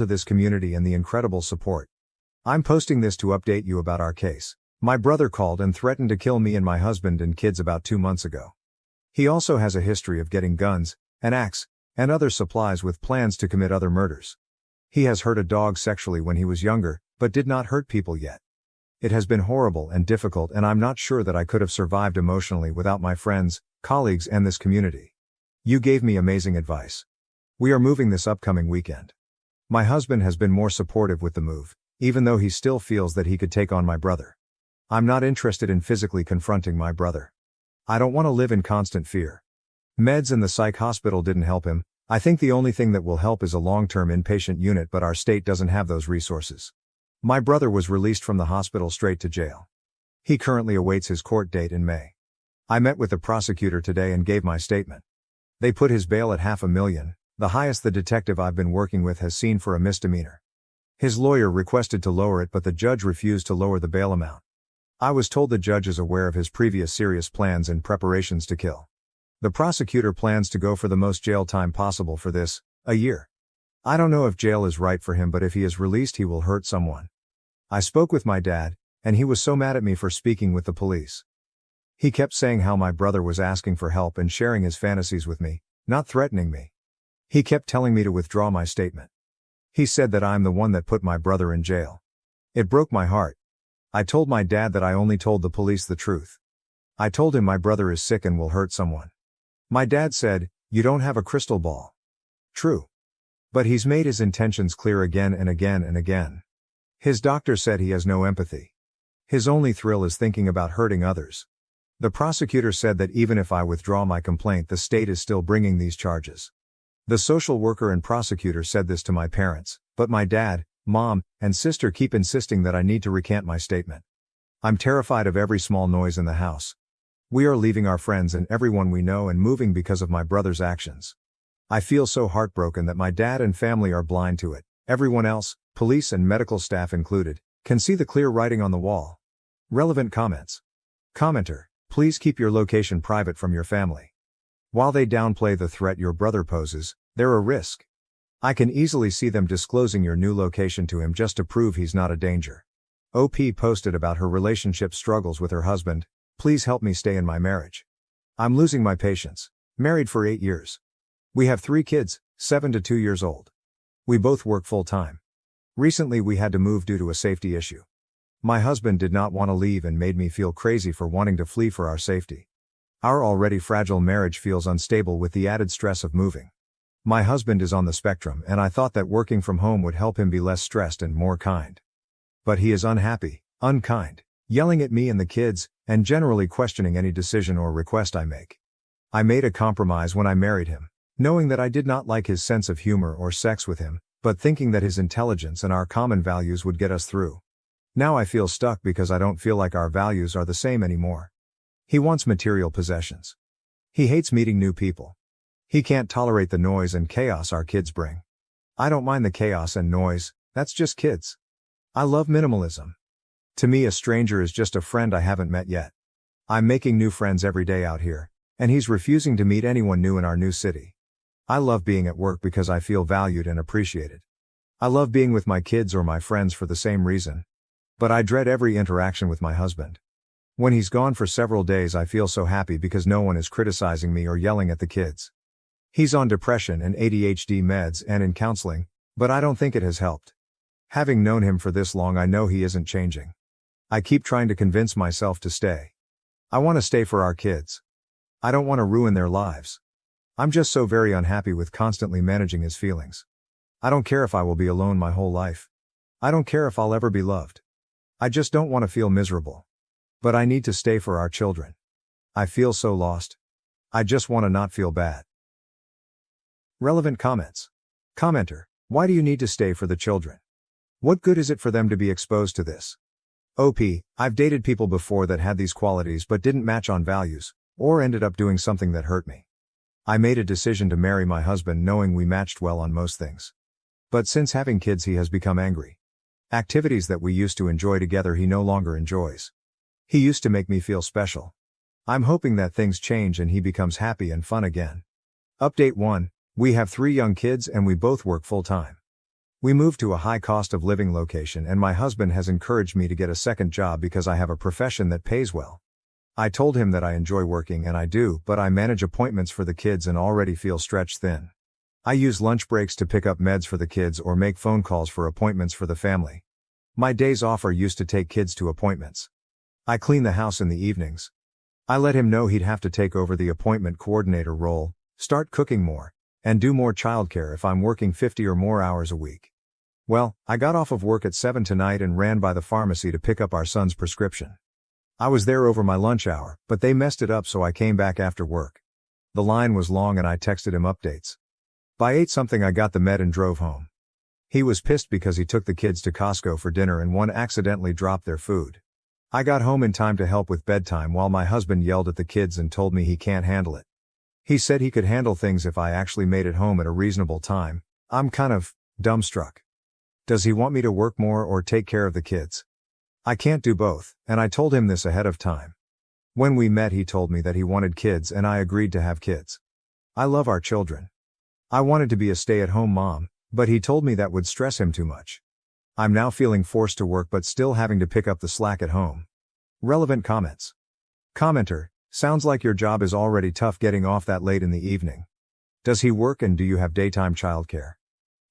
to this community and the incredible support. I'm posting this to update you about our case. My brother called and threatened to kill me and my husband and kids about 2 months ago. He also has a history of getting guns, an axe, and other supplies with plans to commit other murders. He has hurt a dog sexually when he was younger, but did not hurt people yet. It has been horrible and difficult, and I'm not sure that I could have survived emotionally without my friends, colleagues, and this community. You gave me amazing advice. We are moving this upcoming weekend. My husband has been more supportive with the move, even though he still feels that he could take on my brother. I'm not interested in physically confronting my brother. I don't want to live in constant fear. Meds and the psych hospital didn't help him. I think the only thing that will help is a long-term inpatient unit, but our state doesn't have those resources. My brother was released from the hospital straight to jail. He currently awaits his court date in May. I met with the prosecutor today and gave my statement. They put his bail at $500,000, the highest the detective I've been working with has seen for a misdemeanor. His lawyer requested to lower it, but the judge refused to lower the bail amount. I was told the judge is aware of his previous serious plans and preparations to kill. The prosecutor plans to go for the most jail time possible for this, a year. I don't know if jail is right for him, but if he is released he will hurt someone. I spoke with my dad, and he was so mad at me for speaking with the police. He kept saying how my brother was asking for help and sharing his fantasies with me, not threatening me. He kept telling me to withdraw my statement. He said that I'm the one that put my brother in jail. It broke my heart. I told my dad that I only told the police the truth. I told him my brother is sick and will hurt someone. My dad said, "You don't have a crystal ball." True. But he's made his intentions clear again and again and again. His doctor said he has no empathy. His only thrill is thinking about hurting others. The prosecutor said that even if I withdraw my complaint, the state is still bringing these charges. The social worker and prosecutor said this to my parents, but my dad, mom, and sister keep insisting that I need to recant my statement. I'm terrified of every small noise in the house. We are leaving our friends and everyone we know and moving because of my brother's actions. I feel so heartbroken that my dad and family are blind to it. Everyone else, police and medical staff included, can see the clear writing on the wall. Relevant comments. Commenter, please keep your location private from your family. While they downplay the threat your brother poses, they're a risk. I can easily see them disclosing your new location to him just to prove he's not a danger. OP posted about her relationship struggles with her husband. Please help me stay in my marriage. I'm losing my patience. Married for 8 years. We have 3 kids, 7 to 2 years old. We both work full-time. Recently we had to move due to a safety issue. My husband did not want to leave and made me feel crazy for wanting to flee for our safety. Our already fragile marriage feels unstable with the added stress of moving. My husband is on the spectrum, and I thought that working from home would help him be less stressed and more kind. But he is unhappy, unkind, yelling at me and the kids, and generally questioning any decision or request I make. I made a compromise when I married him, knowing that I did not like his sense of humor or sex with him, but thinking that his intelligence and our common values would get us through. Now I feel stuck because I don't feel like our values are the same anymore. He wants material possessions. He hates meeting new people. He can't tolerate the noise and chaos our kids bring. I don't mind the chaos and noise, that's just kids. I love minimalism. To me, a stranger is just a friend I haven't met yet. I'm making new friends every day out here, and he's refusing to meet anyone new in our new city. I love being at work because I feel valued and appreciated. I love being with my kids or my friends for the same reason. But I dread every interaction with my husband. When he's gone for several days, I feel so happy because no one is criticizing me or yelling at the kids. He's on depression and ADHD meds and in counseling, but I don't think it has helped. Having known him for this long, I know he isn't changing. I keep trying to convince myself to stay. I want to stay for our kids. I don't want to ruin their lives. I'm just so very unhappy with constantly managing his feelings. I don't care if I will be alone my whole life. I don't care if I'll ever be loved. I just don't want to feel miserable. But I need to stay for our children. I feel so lost. I just want to not feel bad. Relevant comments. Commenter, why do you need to stay for the children? What good is it for them to be exposed to this? OP, I've dated people before that had these qualities but didn't match on values, or ended up doing something that hurt me. I made a decision to marry my husband knowing we matched well on most things. But since having kids he has become angry. Activities that we used to enjoy together he no longer enjoys. He used to make me feel special. I'm hoping that things change and he becomes happy and fun again. Update 1. We have 3 young kids and we both work full-time. We moved to a high cost of living location and my husband has encouraged me to get a second job because I have a profession that pays well. I told him that I enjoy working and I do, but I manage appointments for the kids and already feel stretched thin. I use lunch breaks to pick up meds for the kids or make phone calls for appointments for the family. My days off are used to take kids to appointments. I clean the house in the evenings. I let him know he'd have to take over the appointment coordinator role, start cooking more, and do more childcare if I'm working 50 or more hours a week. Well, I got off of work at 7 tonight and ran by the pharmacy to pick up our son's prescription. I was there over my lunch hour, but they messed it up so I came back after work. The line was long and I texted him updates. By 8 something I got the med and drove home. He was pissed because he took the kids to Costco for dinner and one accidentally dropped their food. I got home in time to help with bedtime while my husband yelled at the kids and told me he can't handle it. He said he could handle things if I actually made it home at a reasonable time. I'm kind of dumbstruck. Does he want me to work more or take care of the kids? I can't do both, and I told him this ahead of time. When we met he told me that he wanted kids and I agreed to have kids. I love our children. I wanted to be a stay-at-home mom, but he told me that would stress him too much. I'm now feeling forced to work but still having to pick up the slack at home. Relevant comments. Commenter, sounds like your job is already tough getting off that late in the evening. Does he work and do you have daytime childcare?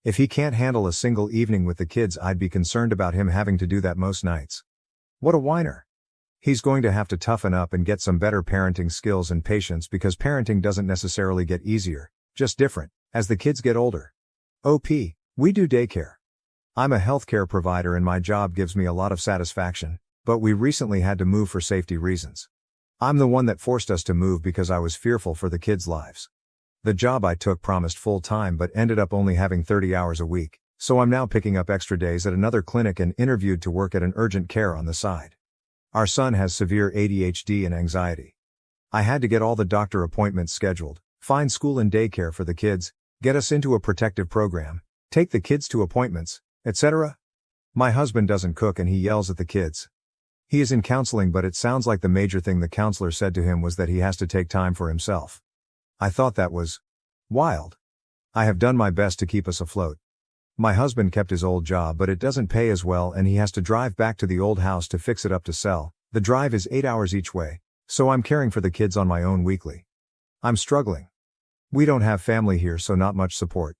If he can't handle a single evening with the kids I'd be concerned about him having to do that most nights. What a whiner. He's going to have to toughen up and get some better parenting skills and patience because parenting doesn't necessarily get easier, just different, as the kids get older. OP, we do daycare. I'm a healthcare provider and my job gives me a lot of satisfaction, but we recently had to move for safety reasons. I'm the one that forced us to move because I was fearful for the kids' lives. The job I took promised full time but ended up only having 30 hours a week, so I'm now picking up extra days at another clinic and interviewed to work at an urgent care on the side. Our son has severe ADHD and anxiety. I had to get all the doctor appointments scheduled, find school and daycare for the kids, get us into a protective program, take the kids to appointments, etc. My husband doesn't cook and he yells at the kids. He is in counseling but it sounds like the major thing the counselor said to him was that he has to take time for himself. I thought that was wild. I have done my best to keep us afloat. My husband kept his old job but it doesn't pay as well and he has to drive back to the old house to fix it up to sell. The drive is 8 hours each way, so I'm caring for the kids on my own weekly. I'm struggling. We don't have family here so not much support.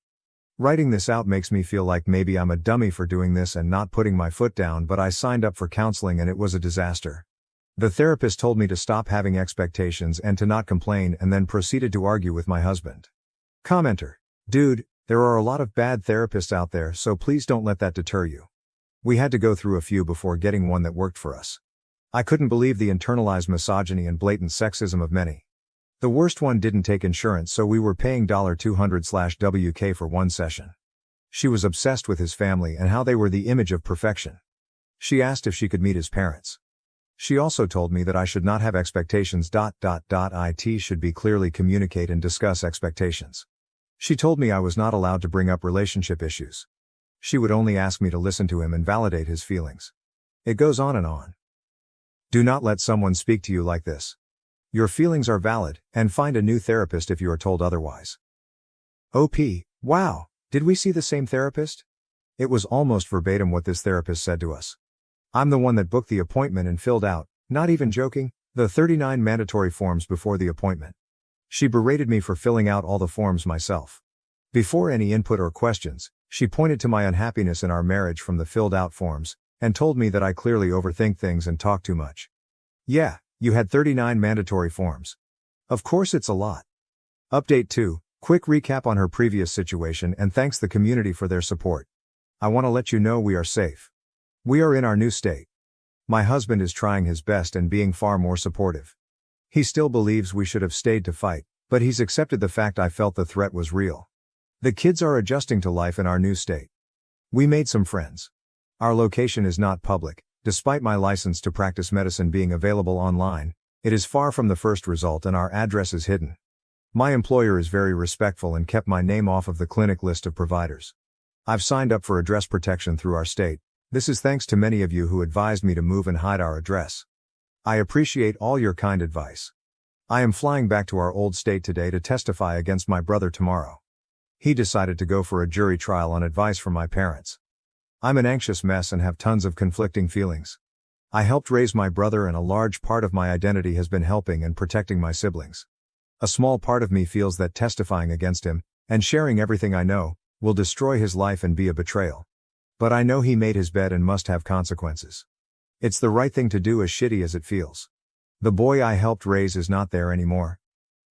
Writing this out makes me feel like maybe I'm a dummy for doing this and not putting my foot down but I signed up for counseling and it was a disaster. The therapist told me to stop having expectations and to not complain and then proceeded to argue with my husband. Commenter, dude, there are a lot of bad therapists out there so please don't let that deter you. We had to go through a few before getting one that worked for us. I couldn't believe the internalized misogyny and blatant sexism of many. The worst one didn't take insurance so we were paying $200/WK for one session. She was obsessed with his family and how they were the image of perfection. She asked if she could meet his parents. She also told me that I should not have expectations. It should be clearly communicate and discuss expectations. She told me I was not allowed to bring up relationship issues. She would only ask me to listen to him and validate his feelings. It goes on and on. Do not let someone speak to you like this. Your feelings are valid, and find a new therapist if you are told otherwise. OP, wow, did we see the same therapist? It was almost verbatim what this therapist said to us. I'm the one that booked the appointment and filled out, not even joking, the 39 mandatory forms before the appointment. She berated me for filling out all the forms myself. Before any input or questions, she pointed to my unhappiness in our marriage from the filled out forms, and told me that I clearly overthink things and talk too much. Yeah, you had 39 mandatory forms. Of course it's a lot. Update 2, quick recap on her previous situation and thanks the community for their support. I want to let you know we are safe. We are in our new state. My husband is trying his best and being far more supportive. He still believes we should have stayed to fight, but he's accepted the fact I felt the threat was real. The kids are adjusting to life in our new state. We made some friends. Our location is not public, despite my license to practice medicine being available online. It is far from the first result and our address is hidden. My employer is very respectful and kept my name off of the clinic list of providers. I've signed up for address protection through our state. This is thanks to many of you who advised me to move and hide our address. I appreciate all your kind advice. I am flying back to our old state today to testify against my brother tomorrow. He decided to go for a jury trial on advice from my parents. I'm an anxious mess and have tons of conflicting feelings. I helped raise my brother and a large part of my identity has been helping and protecting my siblings. A small part of me feels that testifying against him, and sharing everything I know, will destroy his life and be a betrayal. But I know he made his bed and must have consequences. It's the right thing to do, as shitty as it feels. The boy I helped raise is not there anymore.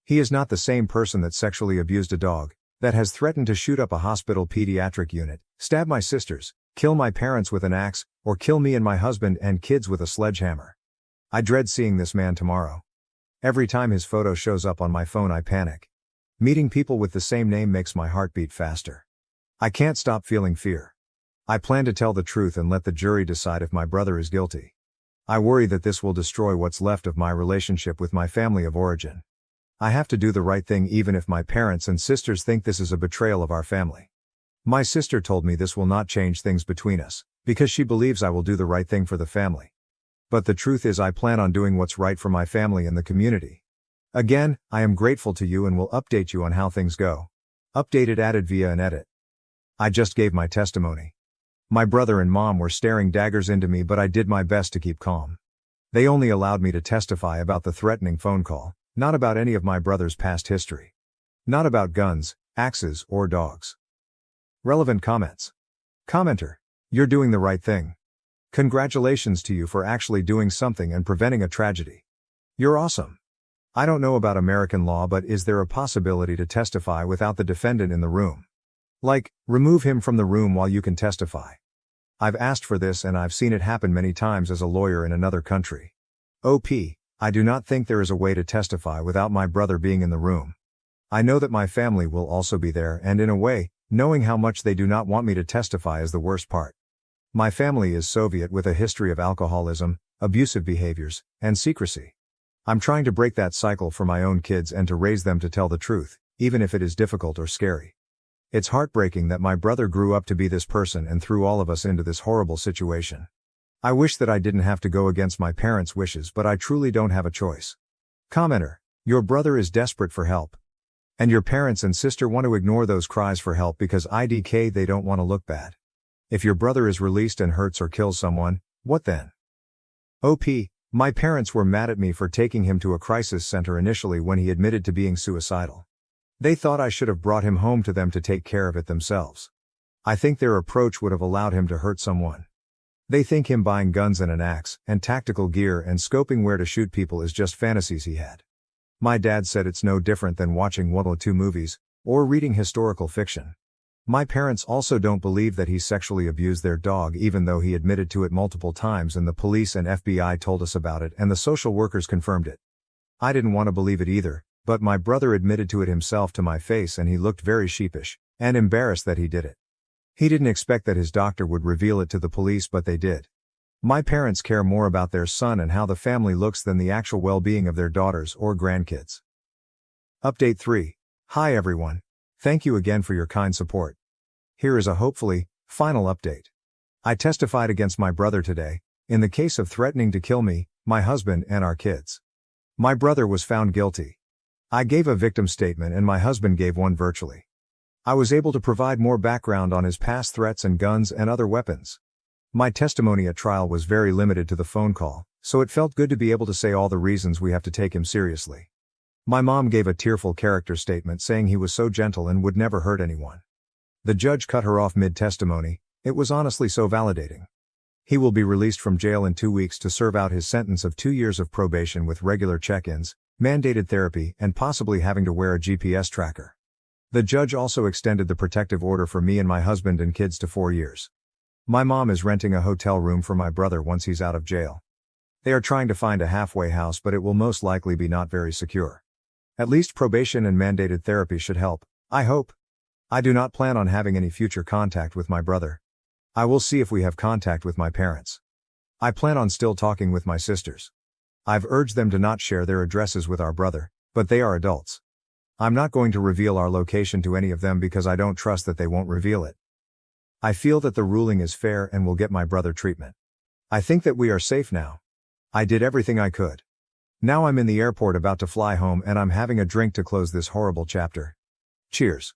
He is not the same person that sexually abused a dog, that has threatened to shoot up a hospital pediatric unit, stab my sisters, kill my parents with an axe, or kill me and my husband and kids with a sledgehammer. I dread seeing this man tomorrow. Every time his photo shows up on my phone I panic. Meeting people with the same name makes my heart beat faster. I can't stop feeling fear. I plan to tell the truth and let the jury decide if my brother is guilty. I worry that this will destroy what's left of my relationship with my family of origin. I have to do the right thing even if my parents and sisters think this is a betrayal of our family. My sister told me this will not change things between us, because she believes I will do the right thing for the family. But the truth is I plan on doing what's right for my family and the community. Again, I am grateful to you and will update you on how things go. Updated added via an edit. I just gave my testimony. My brother and mom were staring daggers into me, but I did my best to keep calm. They only allowed me to testify about the threatening phone call, not about any of my brother's past history. Not about guns, axes, or dogs. Relevant comments. Commenter. You're doing the right thing. Congratulations to you for actually doing something and preventing a tragedy. You're awesome. I don't know about American law, but is there a possibility to testify without the defendant in the room? Like, remove him from the room while you can testify. I've asked for this and I've seen it happen many times as a lawyer in another country. OP, I do not think there is a way to testify without my brother being in the room. I know that my family will also be there, and in a way, knowing how much they do not want me to testify is the worst part. My family is Soviet with a history of alcoholism, abusive behaviors, and secrecy. I'm trying to break that cycle for my own kids and to raise them to tell the truth, even if it is difficult or scary. It's heartbreaking that my brother grew up to be this person and threw all of us into this horrible situation. I wish that I didn't have to go against my parents' wishes, but I truly don't have a choice. Commenter. Your brother is desperate for help. And your parents and sister want to ignore those cries for help because IDK they don't want to look bad. If your brother is released and hurts or kills someone, what then? OP, my parents were mad at me for taking him to a crisis center initially when he admitted to being suicidal. They thought I should have brought him home to them to take care of it themselves. I think their approach would have allowed him to hurt someone. They think him buying guns and an axe, and tactical gear and scoping where to shoot people is just fantasies he had. My dad said it's no different than watching World War II movies, or reading historical fiction. My parents also don't believe that he sexually abused their dog, even though he admitted to it multiple times and the police and FBI told us about it and the social workers confirmed it. I didn't want to believe it either, but my brother admitted to it himself to my face and he looked very sheepish, and embarrassed that he did it. He didn't expect that his doctor would reveal it to the police, but they did. My parents care more about their son and how the family looks than the actual well-being of their daughters or grandkids. Update 3. Hi everyone. Thank you again for your kind support. Here is a hopefully final update. I testified against my brother today, in the case of threatening to kill me, my husband, and our kids. My brother was found guilty. I gave a victim statement and my husband gave one virtually. I was able to provide more background on his past threats and guns and other weapons. My testimony at trial was very limited to the phone call, so it felt good to be able to say all the reasons we have to take him seriously. My mom gave a tearful character statement saying he was so gentle and would never hurt anyone. The judge cut her off mid-testimony. It was honestly so validating. He will be released from jail in 2 weeks to serve out his sentence of 2 years of probation with regular check-ins, mandated therapy, and possibly having to wear a GPS tracker. The judge also extended the protective order for me and my husband and kids to 4 years. My mom is renting a hotel room for my brother once he's out of jail. They are trying to find a halfway house, but it will most likely be not very secure. At least probation and mandated therapy should help, I hope. I do not plan on having any future contact with my brother. I will see if we have contact with my parents. I plan on still talking with my sisters. I've urged them to not share their addresses with our brother, but they are adults. I'm not going to reveal our location to any of them because I don't trust that they won't reveal it. I feel that the ruling is fair and will get my brother treatment. I think that we are safe now. I did everything I could. Now I'm in the airport about to fly home and I'm having a drink to close this horrible chapter. Cheers.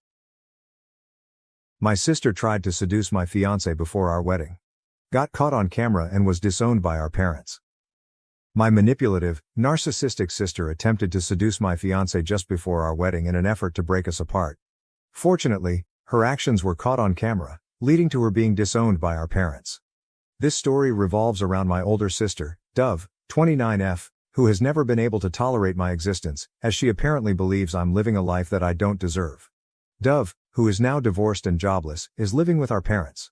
My sister tried to seduce my fiancé before our wedding. Got caught on camera and was disowned by our parents. My manipulative, narcissistic sister attempted to seduce my fiancé just before our wedding in an effort to break us apart. Fortunately, her actions were caught on camera, leading to her being disowned by our parents. This story revolves around my older sister, Dove, 29F, who has never been able to tolerate my existence, as she apparently believes I'm living a life that I don't deserve. Dove, who is now divorced and jobless, is living with our parents.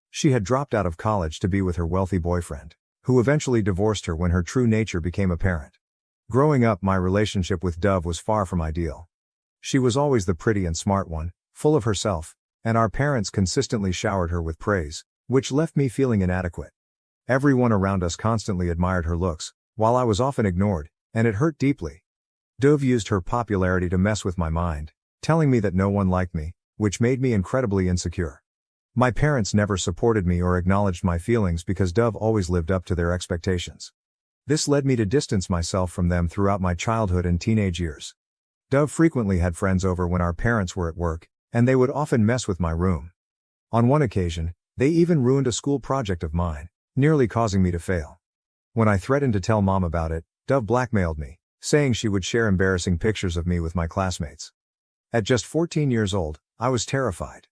She had dropped out of college to be with her wealthy boyfriend, who eventually divorced her when her true nature became apparent. Growing up, my relationship with Dove was far from ideal. She was always the pretty and smart one, full of herself, and our parents consistently showered her with praise, which left me feeling inadequate. Everyone around us constantly admired her looks, while I was often ignored, and it hurt deeply. Dove used her popularity to mess with my mind, telling me that no one liked me, which made me incredibly insecure. My parents never supported me or acknowledged my feelings because Dove always lived up to their expectations. This led me to distance myself from them throughout my childhood and teenage years. Dove frequently had friends over when our parents were at work, and they would often mess with my room. On one occasion, they even ruined a school project of mine, nearly causing me to fail. When I threatened to tell Mom about it, Dove blackmailed me, saying she would share embarrassing pictures of me with my classmates. At just 14 years old, I was terrified.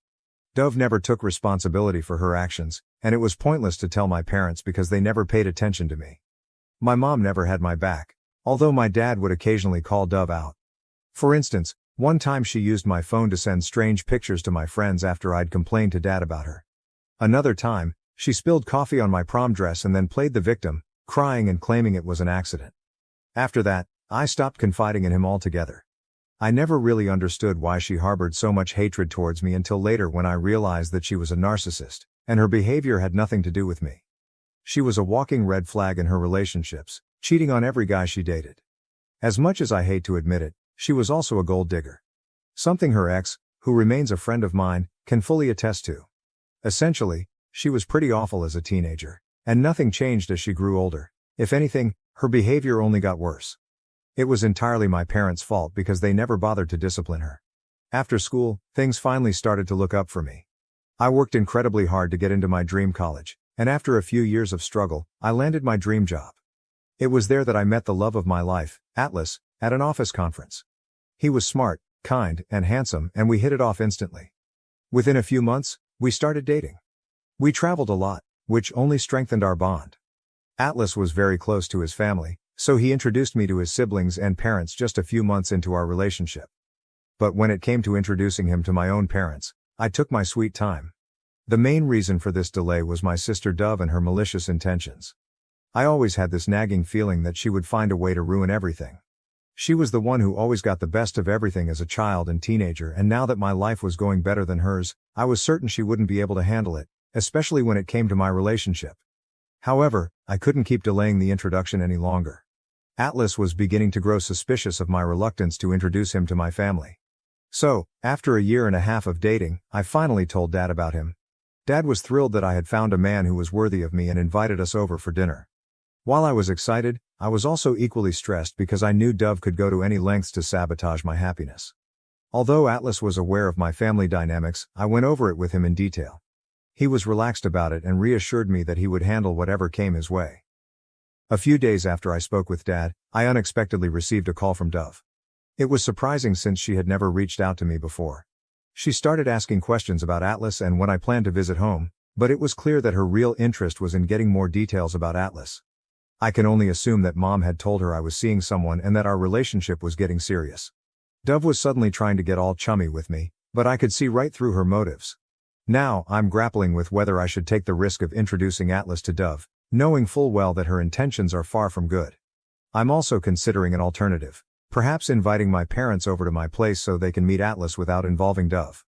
Dove never took responsibility for her actions, and it was pointless to tell my parents because they never paid attention to me. My mom never had my back, although my dad would occasionally call Dove out. For instance, one time she used my phone to send strange pictures to my friends after I'd complained to Dad about her. Another time, she spilled coffee on my prom dress and then played the victim, crying and claiming it was an accident. After that, I stopped confiding in him altogether. I never really understood why she harbored so much hatred towards me until later when I realized that she was a narcissist, and her behavior had nothing to do with me. She was a walking red flag in her relationships, cheating on every guy she dated. As much as I hate to admit it, she was also a gold digger. Something her ex, who remains a friend of mine, can fully attest to. Essentially, she was pretty awful as a teenager, and nothing changed as she grew older. If anything, her behavior only got worse. It was entirely my parents' fault because they never bothered to discipline her. After school, things finally started to look up for me. I worked incredibly hard to get into my dream college, and after a few years of struggle, I landed my dream job. It was there that I met the love of my life, Atlas, at an office conference. He was smart, kind, and handsome, and we hit it off instantly. Within a few months, we started dating. We traveled a lot, which only strengthened our bond. Atlas was very close to his family, so he introduced me to his siblings and parents just a few months into our relationship. But when it came to introducing him to my own parents, I took my sweet time. The main reason for this delay was my sister Dove and her malicious intentions. I always had this nagging feeling that she would find a way to ruin everything. She was the one who always got the best of everything as a child and teenager, and now that my life was going better than hers, I was certain she wouldn't be able to handle it, especially when it came to my relationship. However, I couldn't keep delaying the introduction any longer. Atlas was beginning to grow suspicious of my reluctance to introduce him to my family. So, after a year and a half of dating, I finally told Dad about him. Dad was thrilled that I had found a man who was worthy of me and invited us over for dinner. While I was excited, I was also equally stressed because I knew Dove could go to any lengths to sabotage my happiness. Although Atlas was aware of my family dynamics, I went over it with him in detail. He was relaxed about it and reassured me that he would handle whatever came his way. A few days after I spoke with Dad, I unexpectedly received a call from Dove. It was surprising since she had never reached out to me before. She started asking questions about Atlas and when I planned to visit home, but it was clear that her real interest was in getting more details about Atlas. I can only assume that Mom had told her I was seeing someone and that our relationship was getting serious. Dove was suddenly trying to get all chummy with me, but I could see right through her motives. Now, I'm grappling with whether I should take the risk of introducing Atlas to Dove, knowing full well that her intentions are far from good. I'm also considering an alternative, perhaps inviting my parents over to my place so they can meet Atlas without involving Dove.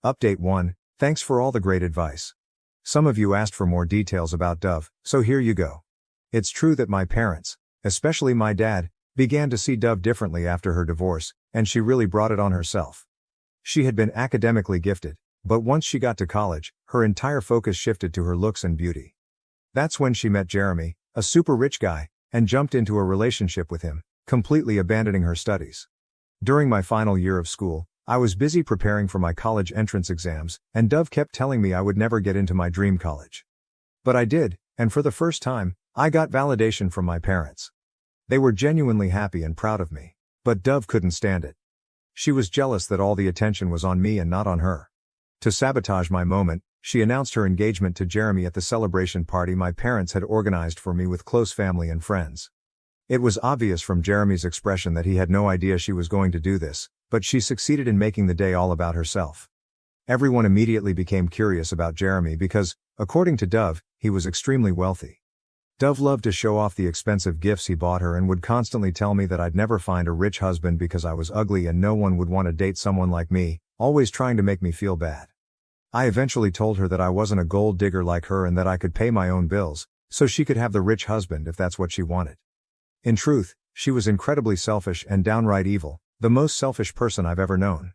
Update 1, thanks for all the great advice. Some of you asked for more details about Dove, so here you go. It's true that my parents, especially my dad, began to see Dove differently after her divorce, and she really brought it on herself. She had been academically gifted, but once she got to college, her entire focus shifted to her looks and beauty. That's when she met Jeremy, a super rich guy, and jumped into a relationship with him, completely abandoning her studies. During my final year of school, I was busy preparing for my college entrance exams, and Dove kept telling me I would never get into my dream college. But I did, and for the first time, I got validation from my parents. They were genuinely happy and proud of me. But Dove couldn't stand it. She was jealous that all the attention was on me and not on her. To sabotage my moment, she announced her engagement to Jeremy at the celebration party my parents had organized for me with close family and friends. It was obvious from Jeremy's expression that he had no idea she was going to do this, but she succeeded in making the day all about herself. Everyone immediately became curious about Jeremy because, according to Dove, he was extremely wealthy. Dove loved to show off the expensive gifts he bought her and would constantly tell me that I'd never find a rich husband because I was ugly and no one would want to date someone like me, always trying to make me feel bad. I eventually told her that I wasn't a gold digger like her and that I could pay my own bills, so she could have the rich husband if that's what she wanted. In truth, she was incredibly selfish and downright evil, the most selfish person I've ever known.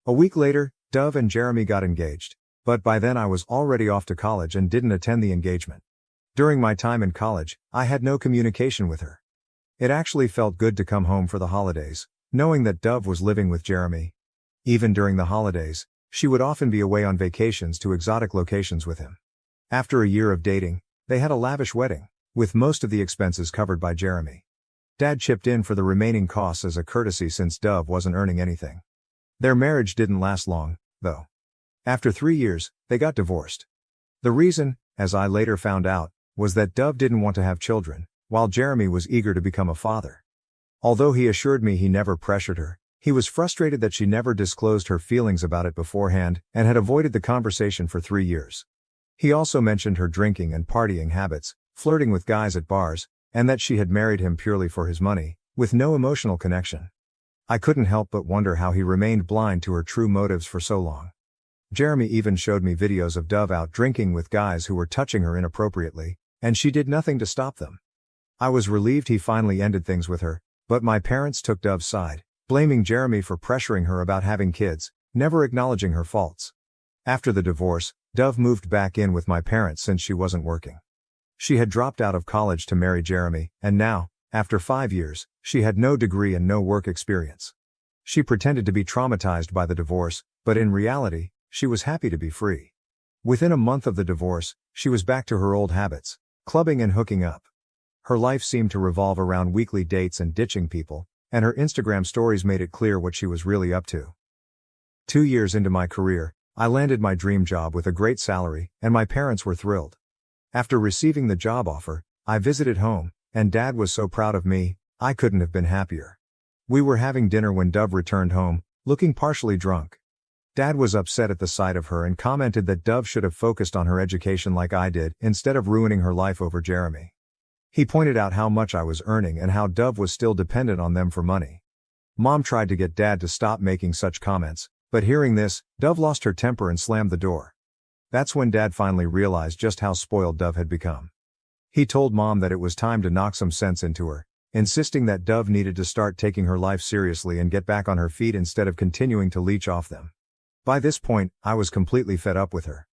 A week later, Dove and Jeremy got engaged, but by then I was already off to college and didn't attend the engagement. During my time in college, I had no communication with her. It actually felt good to come home for the holidays, knowing that Dove was living with Jeremy. Even during the holidays, she would often be away on vacations to exotic locations with him. After a year of dating, they had a lavish wedding, with most of the expenses covered by Jeremy. Dad chipped in for the remaining costs as a courtesy since Dove wasn't earning anything. Their marriage didn't last long, though. After 3 years, they got divorced. The reason, as I later found out, was that Dove didn't want to have children, while Jeremy was eager to become a father. Although he assured me he never pressured her, he was frustrated that she never disclosed her feelings about it beforehand and had avoided the conversation for 3 years. He also mentioned her drinking and partying habits, flirting with guys at bars, and that she had married him purely for his money, with no emotional connection. I couldn't help but wonder how he remained blind to her true motives for so long. Jeremy even showed me videos of Dove out drinking with guys who were touching her inappropriately, and she did nothing to stop them. I was relieved he finally ended things with her, but my parents took Dove's side, blaming Jeremy for pressuring her about having kids, never acknowledging her faults. After the divorce, Dove moved back in with my parents since she wasn't working. She had dropped out of college to marry Jeremy, and now, after 5 years, she had no degree and no work experience. She pretended to be traumatized by the divorce, but in reality, she was happy to be free. Within a month of the divorce, she was back to her old habits, clubbing and hooking up. Her life seemed to revolve around weekly dates and ditching people, and her Instagram stories made it clear what she was really up to. 2 years into my career, I landed my dream job with a great salary, and my parents were thrilled. After receiving the job offer, I visited home, and Dad was so proud of me, I couldn't have been happier. We were having dinner when Dove returned home, looking partially drunk. Dad was upset at the sight of her and commented that Dove should have focused on her education like I did instead of ruining her life over Jeremy. He pointed out how much I was earning and how Dove was still dependent on them for money. Mom tried to get Dad to stop making such comments, but hearing this, Dove lost her temper and slammed the door. That's when Dad finally realized just how spoiled Dove had become. He told Mom that it was time to knock some sense into her, insisting that Dove needed to start taking her life seriously and get back on her feet instead of continuing to leech off them. By this point, I was completely fed up with her.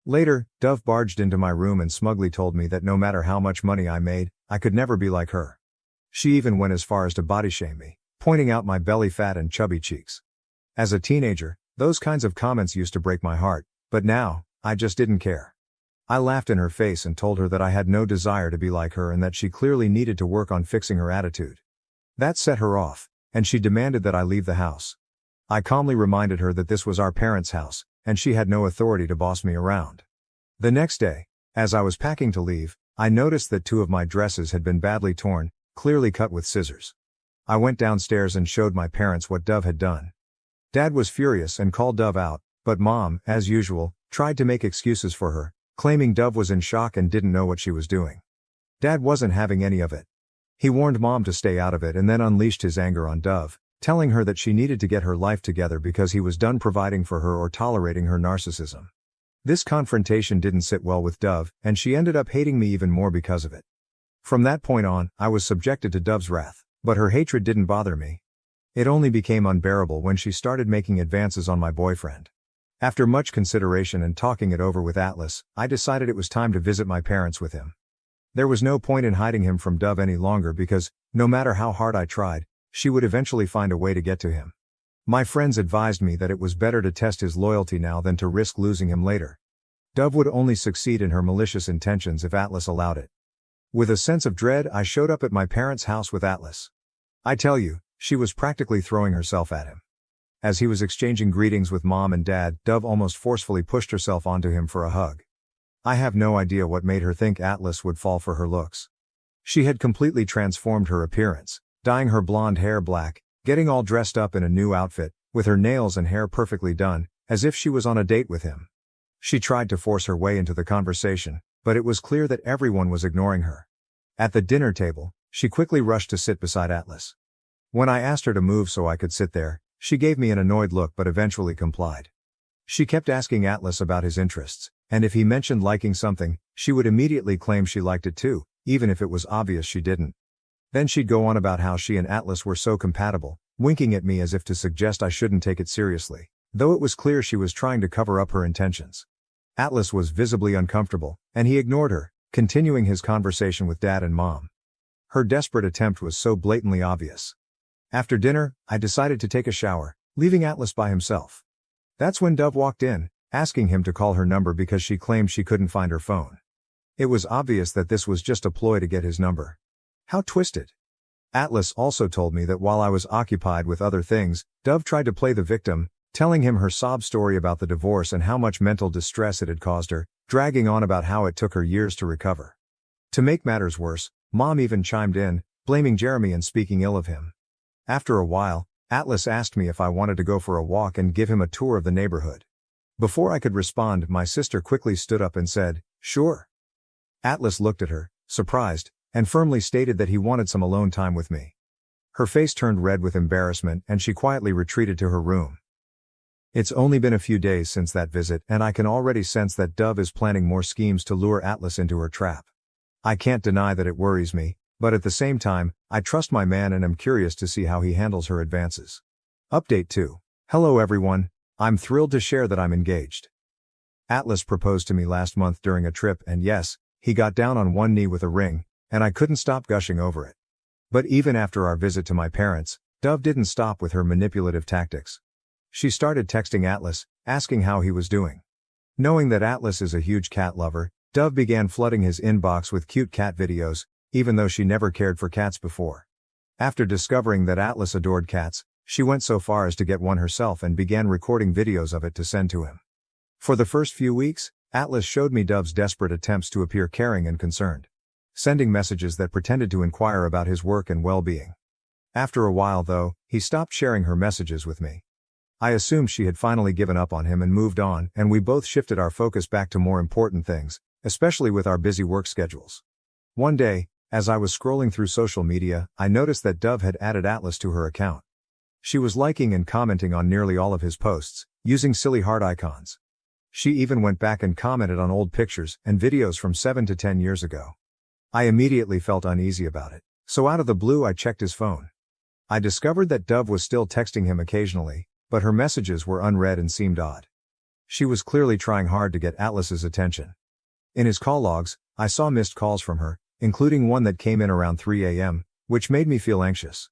Later, Dove barged into my room and smugly told me that no matter how much money I made, I could never be like her. She even went as far as to body shame me, pointing out my belly fat and chubby cheeks. As a teenager, those kinds of comments used to break my heart, but now, I just didn't care. I laughed in her face and told her that I had no desire to be like her and that she clearly needed to work on fixing her attitude. That set her off, and she demanded that I leave the house. I calmly reminded her that this was our parents' house, and she had no authority to boss me around. The next day, as I was packing to leave, I noticed that 2 of my dresses had been badly torn, clearly cut with scissors. I went downstairs and showed my parents what Dove had done. Dad was furious and called Dove out, but Mom, as usual, tried to make excuses for her, claiming Dove was in shock and didn't know what she was doing. Dad wasn't having any of it. He warned Mom to stay out of it and then unleashed his anger on Dove, telling her that she needed to get her life together because he was done providing for her or tolerating her narcissism. This confrontation didn't sit well with Dove, and she ended up hating me even more because of it. From that point on, I was subjected to Dove's wrath, but her hatred didn't bother me. It only became unbearable when she started making advances on my boyfriend. After much consideration and talking it over with Atlas, I decided it was time to visit my parents with him. There was no point in hiding him from Dove any longer because, no matter how hard I tried, she would eventually find a way to get to him. My friends advised me that it was better to test his loyalty now than to risk losing him later. Dove would only succeed in her malicious intentions if Atlas allowed it. With a sense of dread, I showed up at my parents' house with Atlas. I tell you, she was practically throwing herself at him. As he was exchanging greetings with Mom and Dad, Dove almost forcefully pushed herself onto him for a hug. I have no idea what made her think Atlas would fall for her looks. She had completely transformed her appearance, dyeing her blonde hair black, getting all dressed up in a new outfit, with her nails and hair perfectly done, as if she was on a date with him. She tried to force her way into the conversation, but it was clear that everyone was ignoring her. At the dinner table, she quickly rushed to sit beside Atlas. When I asked her to move so I could sit there, she gave me an annoyed look but eventually complied. She kept asking Atlas about his interests, and if he mentioned liking something, she would immediately claim she liked it too, even if it was obvious she didn't. Then she'd go on about how she and Atlas were so compatible, winking at me as if to suggest I shouldn't take it seriously, though it was clear she was trying to cover up her intentions. Atlas was visibly uncomfortable, and he ignored her, continuing his conversation with Dad and Mom. Her desperate attempt was so blatantly obvious. After dinner, I decided to take a shower, leaving Atlas by himself. That's when Dove walked in, asking him to call her number because she claimed she couldn't find her phone. It was obvious that this was just a ploy to get his number. How twisted. Atlas also told me that while I was occupied with other things, Dove tried to play the victim, telling him her sob story about the divorce and how much mental distress it had caused her, dragging on about how it took her years to recover. To make matters worse, Mom even chimed in, blaming Jeremy and speaking ill of him. After a while, Atlas asked me if I wanted to go for a walk and give him a tour of the neighborhood. Before I could respond, my sister quickly stood up and said, "Sure." Atlas looked at her, surprised, and firmly stated that he wanted some alone time with me. Her face turned red with embarrassment and she quietly retreated to her room. It's only been a few days since that visit and I can already sense that Dove is planning more schemes to lure Atlas into her trap. I can't deny that it worries me, but at the same time, I trust my man and am curious to see how he handles her advances. Update 2. Hello everyone, I'm thrilled to share that I'm engaged. Atlas proposed to me last month during a trip and yes, he got down on one knee with a ring, and I couldn't stop gushing over it. But even after our visit to my parents, Dove didn't stop with her manipulative tactics. She started texting Atlas, asking how he was doing. Knowing that Atlas is a huge cat lover, Dove began flooding his inbox with cute cat videos, even though she never cared for cats before. After discovering that Atlas adored cats, she went so far as to get one herself and began recording videos of it to send to him. For the first few weeks, Atlas showed me Dove's desperate attempts to appear caring and concerned, sending messages that pretended to inquire about his work and well-being. After a while though, he stopped sharing her messages with me. I assumed she had finally given up on him and moved on, and we both shifted our focus back to more important things, especially with our busy work schedules. One day, as I was scrolling through social media, I noticed that Dove had added Atlas to her account. She was liking and commenting on nearly all of his posts, using silly heart icons. She even went back and commented on old pictures and videos from 7 to 10 years ago. I immediately felt uneasy about it, so out of the blue I checked his phone. I discovered that Dove was still texting him occasionally, but her messages were unread and seemed odd. She was clearly trying hard to get Atlas's attention. In his call logs, I saw missed calls from her, including one that came in around 3 a.m., which made me feel anxious.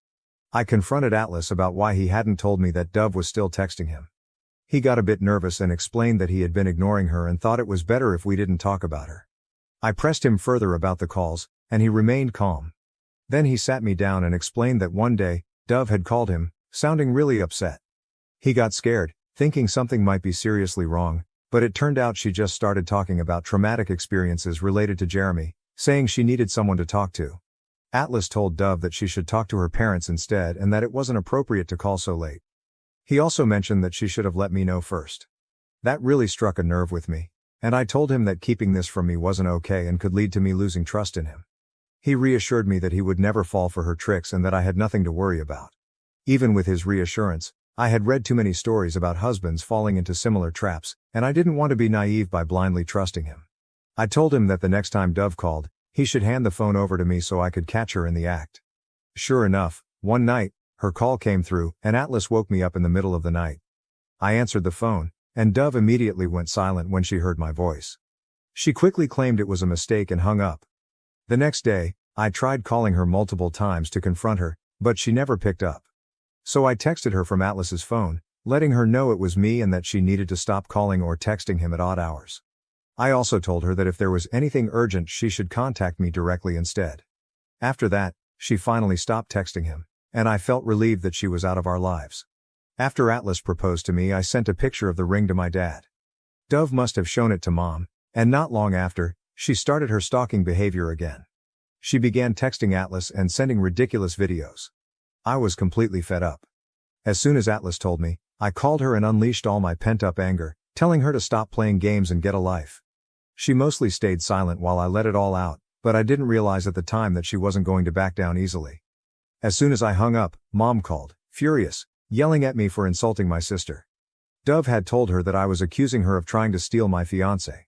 I confronted Atlas about why he hadn't told me that Dove was still texting him. He got a bit nervous and explained that he had been ignoring her and thought it was better if we didn't talk about her. I pressed him further about the calls, and he remained calm. Then he sat me down and explained that one day, Dove had called him, sounding really upset. He got scared, thinking something might be seriously wrong, but it turned out she just started talking about traumatic experiences related to Jeremy, saying she needed someone to talk to. Atlas told Dove that she should talk to her parents instead and that it wasn't appropriate to call so late. He also mentioned that she should have let me know first. That really struck a nerve with me, and I told him that keeping this from me wasn't okay and could lead to me losing trust in him. He reassured me that he would never fall for her tricks and that I had nothing to worry about. Even with his reassurance, I had read too many stories about husbands falling into similar traps, and I didn't want to be naive by blindly trusting him. I told him that the next time Dove called, he should hand the phone over to me so I could catch her in the act. Sure enough, one night, her call came through, and Atlas woke me up in the middle of the night. I answered the phone, and Dove immediately went silent when she heard my voice. She quickly claimed it was a mistake and hung up. The next day, I tried calling her multiple times to confront her, but she never picked up. So I texted her from Atlas's phone, letting her know it was me and that she needed to stop calling or texting him at odd hours. I also told her that if there was anything urgent she should contact me directly instead. After that, she finally stopped texting him, and I felt relieved that she was out of our lives. After Atlas proposed to me, I sent a picture of the ring to my dad. Dove must have shown it to Mom, and not long after, she started her stalking behavior again. She began texting Atlas and sending ridiculous videos. I was completely fed up. As soon as Atlas told me, I called her and unleashed all my pent-up anger, telling her to stop playing games and get a life. She mostly stayed silent while I let it all out, but I didn't realize at the time that she wasn't going to back down easily. As soon as I hung up, Mom called, furious, yelling at me for insulting my sister. Dove had told her that I was accusing her of trying to steal my fiancé.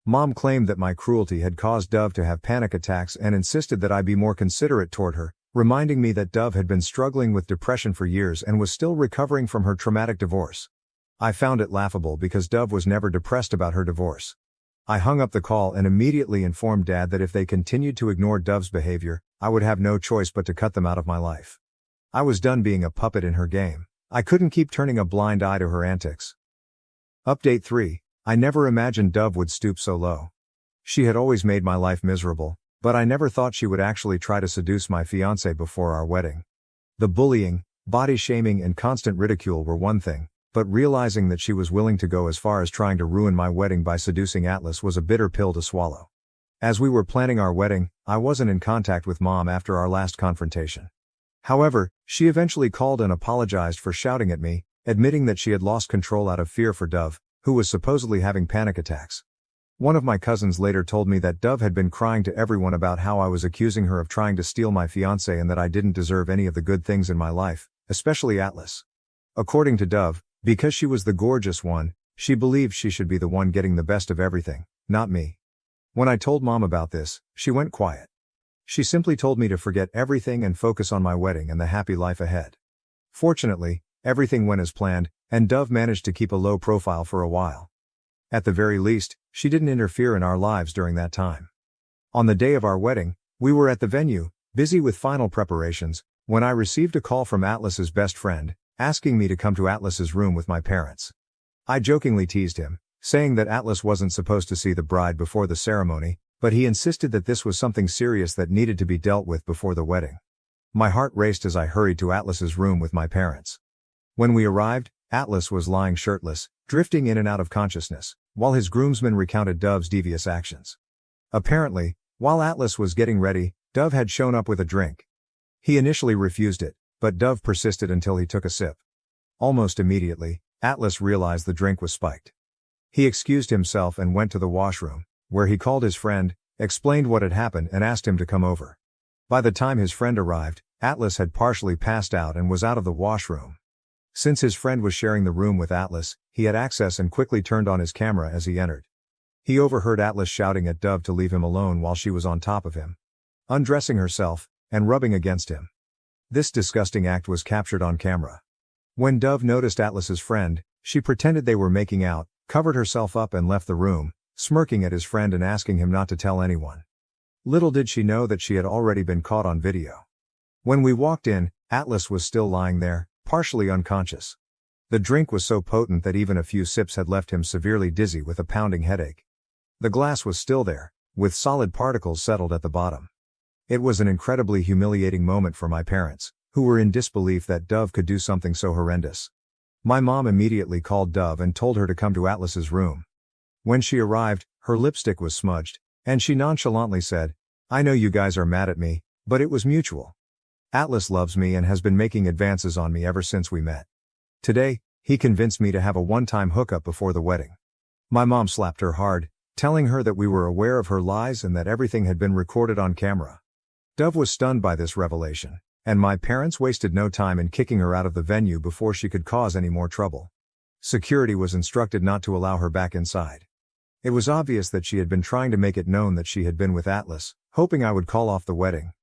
Mom claimed that my cruelty had caused Dove to have panic attacks and insisted that I be more considerate toward her, reminding me that Dove had been struggling with depression for years and was still recovering from her traumatic divorce. I found it laughable because Dove was never depressed about her divorce. I hung up the call and immediately informed Dad that if they continued to ignore Dove's behavior, I would have no choice but to cut them out of my life. I was done being a puppet in her game. I couldn't keep turning a blind eye to her antics. Update 3. I never imagined Dove would stoop so low. She had always made my life miserable, but I never thought she would actually try to seduce my fiancé before our wedding. The bullying, body shaming and constant ridicule were one thing, but realizing that she was willing to go as far as trying to ruin my wedding by seducing Atlas was a bitter pill to swallow. As we were planning our wedding, I wasn't in contact with Mom after our last confrontation. However, she eventually called and apologized for shouting at me, admitting that she had lost control out of fear for Dove, who was supposedly having panic attacks. One of my cousins later told me that Dove had been crying to everyone about how I was accusing her of trying to steal my fiancé and that I didn't deserve any of the good things in my life, especially Atlas. According to Dove, because she was the gorgeous one, she believed she should be the one getting the best of everything, not me. When I told Mom about this, she went quiet. She simply told me to forget everything and focus on my wedding and the happy life ahead. Fortunately, everything went as planned, and Dove managed to keep a low profile for a while. At the very least, she didn't interfere in our lives during that time. On the day of our wedding, we were at the venue, busy with final preparations, when I received a call from Atlas's best friend, asking me to come to Atlas's room with my parents. I jokingly teased him, saying that Atlas wasn't supposed to see the bride before the ceremony, but he insisted that this was something serious that needed to be dealt with before the wedding. My heart raced as I hurried to Atlas's room with my parents. When we arrived, Atlas was lying shirtless, drifting in and out of consciousness, while his groomsmen recounted Dove's devious actions. Apparently, while Atlas was getting ready, Dove had shown up with a drink. He initially refused it, but Dove persisted until he took a sip. Almost immediately, Atlas realized the drink was spiked. He excused himself and went to the washroom, where he called his friend, explained what had happened and asked him to come over. By the time his friend arrived, Atlas had partially passed out and was out of the washroom. Since his friend was sharing the room with Atlas, he had access and quickly turned on his camera as he entered. He overheard Atlas shouting at Dove to leave him alone while she was on top of him, undressing herself, and rubbing against him. This disgusting act was captured on camera. When Dove noticed Atlas's friend, she pretended they were making out, covered herself up and left the room, smirking at his friend and asking him not to tell anyone. Little did she know that she had already been caught on video. When we walked in, Atlas was still lying there, partially unconscious. The drink was so potent that even a few sips had left him severely dizzy with a pounding headache. The glass was still there, with solid particles settled at the bottom. It was an incredibly humiliating moment for my parents, who were in disbelief that Dove could do something so horrendous. My mom immediately called Dove and told her to come to Atlas's room. When she arrived, her lipstick was smudged, and she nonchalantly said, "I know you guys are mad at me, but it was mutual. Atlas loves me and has been making advances on me ever since we met. Today, he convinced me to have a one-time hookup before the wedding." My mom slapped her hard, telling her that we were aware of her lies and that everything had been recorded on camera. Dove was stunned by this revelation, and my parents wasted no time in kicking her out of the venue before she could cause any more trouble. Security was instructed not to allow her back inside. It was obvious that she had been trying to make it known that she had been with Atlas, hoping I would call off the wedding.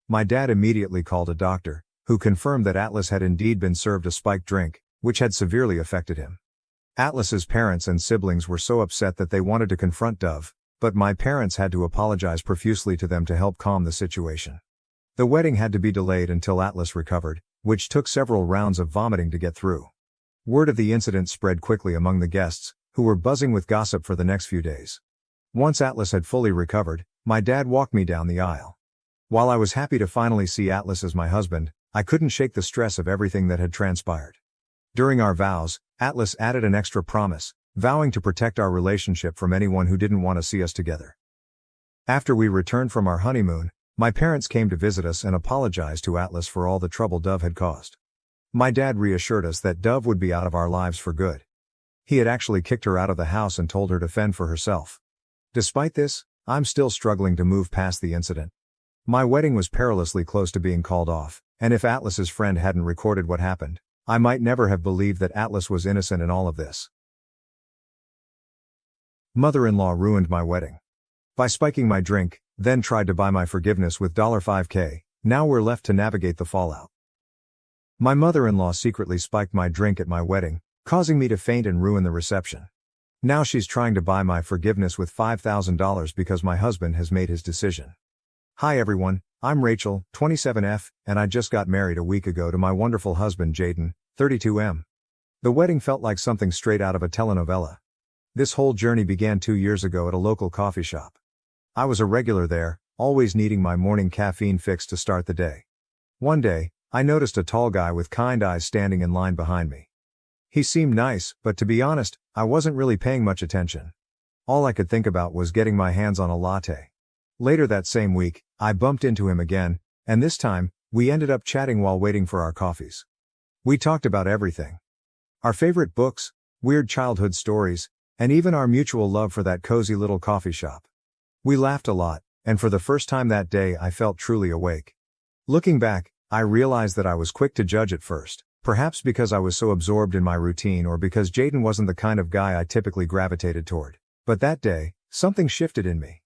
My dad immediately called a doctor, who confirmed that Atlas had indeed been served a spiked drink, which had severely affected him. Atlas's parents and siblings were so upset that they wanted to confront Dove, but my parents had to apologize profusely to them to help calm the situation. The wedding had to be delayed until Atlas recovered, which took several rounds of vomiting to get through. Word of the incident spread quickly among the guests, who were buzzing with gossip for the next few days. Once Atlas had fully recovered, my dad walked me down the aisle. While I was happy to finally see Atlas as my husband, I couldn't shake the stress of everything that had transpired. During our vows, Atlas added an extra promise, vowing to protect our relationship from anyone who didn't want to see us together. After we returned from our honeymoon, my parents came to visit us and apologized to Atlas for all the trouble Dove had caused. My dad reassured us that Dove would be out of our lives for good. He had actually kicked her out of the house and told her to fend for herself. Despite this, I'm still struggling to move past the incident. My wedding was perilously close to being called off, and if Atlas's friend hadn't recorded what happened, I might never have believed that Atlas was innocent in all of this. Mother-in-law ruined my wedding. By spiking my drink, then tried to buy my forgiveness with $5K, now we're left to navigate the fallout. My mother-in-law secretly spiked my drink at my wedding, causing me to faint and ruin the reception. Now she's trying to buy my forgiveness with $5,000 because my husband has made his decision. Hi everyone, I'm Rachel, 27F, and I just got married a week ago to my wonderful husband Jaden, 32M. The wedding felt like something straight out of a telenovela. This whole journey began 2 years ago at a local coffee shop. I was a regular there, always needing my morning caffeine fix to start the day. One day, I noticed a tall guy with kind eyes standing in line behind me. He seemed nice, but to be honest, I wasn't really paying much attention. All I could think about was getting my hands on a latte. Later that same week, I bumped into him again, and this time, we ended up chatting while waiting for our coffees. We talked about everything. Our favorite books, weird childhood stories, and even our mutual love for that cozy little coffee shop. We laughed a lot, and for the first time that day I felt truly awake. Looking back, I realized that I was quick to judge at first, perhaps because I was so absorbed in my routine or because Jaden wasn't the kind of guy I typically gravitated toward. But that day, something shifted in me.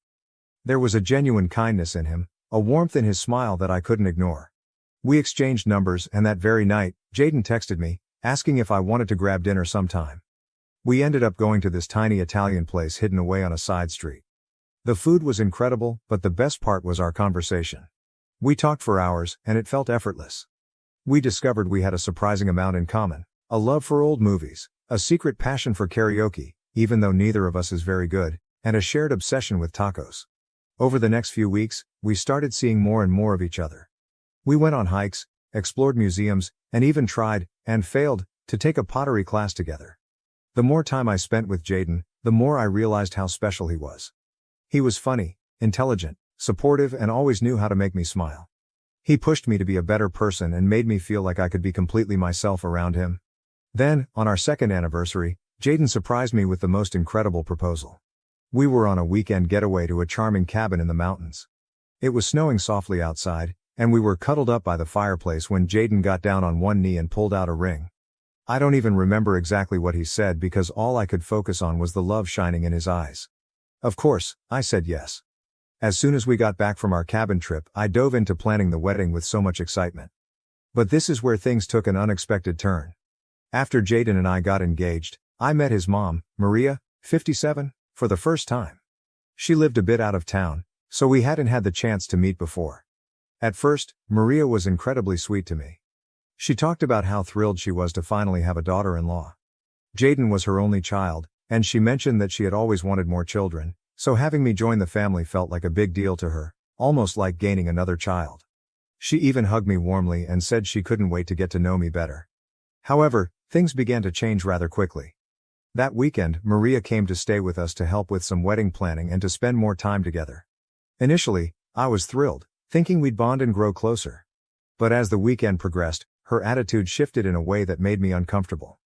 There was a genuine kindness in him, a warmth in his smile that I couldn't ignore. We exchanged numbers, and that very night, Jaden texted me, asking if I wanted to grab dinner sometime. We ended up going to this tiny Italian place hidden away on a side street. The food was incredible, but the best part was our conversation. We talked for hours, and it felt effortless. We discovered we had a surprising amount in common: a love for old movies, a secret passion for karaoke, even though neither of us is very good, and a shared obsession with tacos. Over the next few weeks, we started seeing more and more of each other. We went on hikes, explored museums, and even tried, and failed, to take a pottery class together. The more time I spent with Jaden, the more I realized how special he was. He was funny, intelligent, supportive, and always knew how to make me smile. He pushed me to be a better person and made me feel like I could be completely myself around him. Then, on our second anniversary, Jaden surprised me with the most incredible proposal. We were on a weekend getaway to a charming cabin in the mountains. It was snowing softly outside, and we were cuddled up by the fireplace when Jaden got down on one knee and pulled out a ring. I don't even remember exactly what he said because all I could focus on was the love shining in his eyes. Of course, I said yes. As soon as we got back from our cabin trip, I dove into planning the wedding with so much excitement. But this is where things took an unexpected turn. After Jaden and I got engaged, I met his mom, Maria, 57, for the first time. She lived a bit out of town, so we hadn't had the chance to meet before. At first, Maria was incredibly sweet to me. She talked about how thrilled she was to finally have a daughter-in-law. Jaden was her only child, and she mentioned that she had always wanted more children, so having me join the family felt like a big deal to her, almost like gaining another child. She even hugged me warmly and said she couldn't wait to get to know me better. However, things began to change rather quickly. That weekend, Maria came to stay with us to help with some wedding planning and to spend more time together. Initially, I was thrilled, thinking we'd bond and grow closer. But as the weekend progressed, her attitude shifted in a way that made me uncomfortable.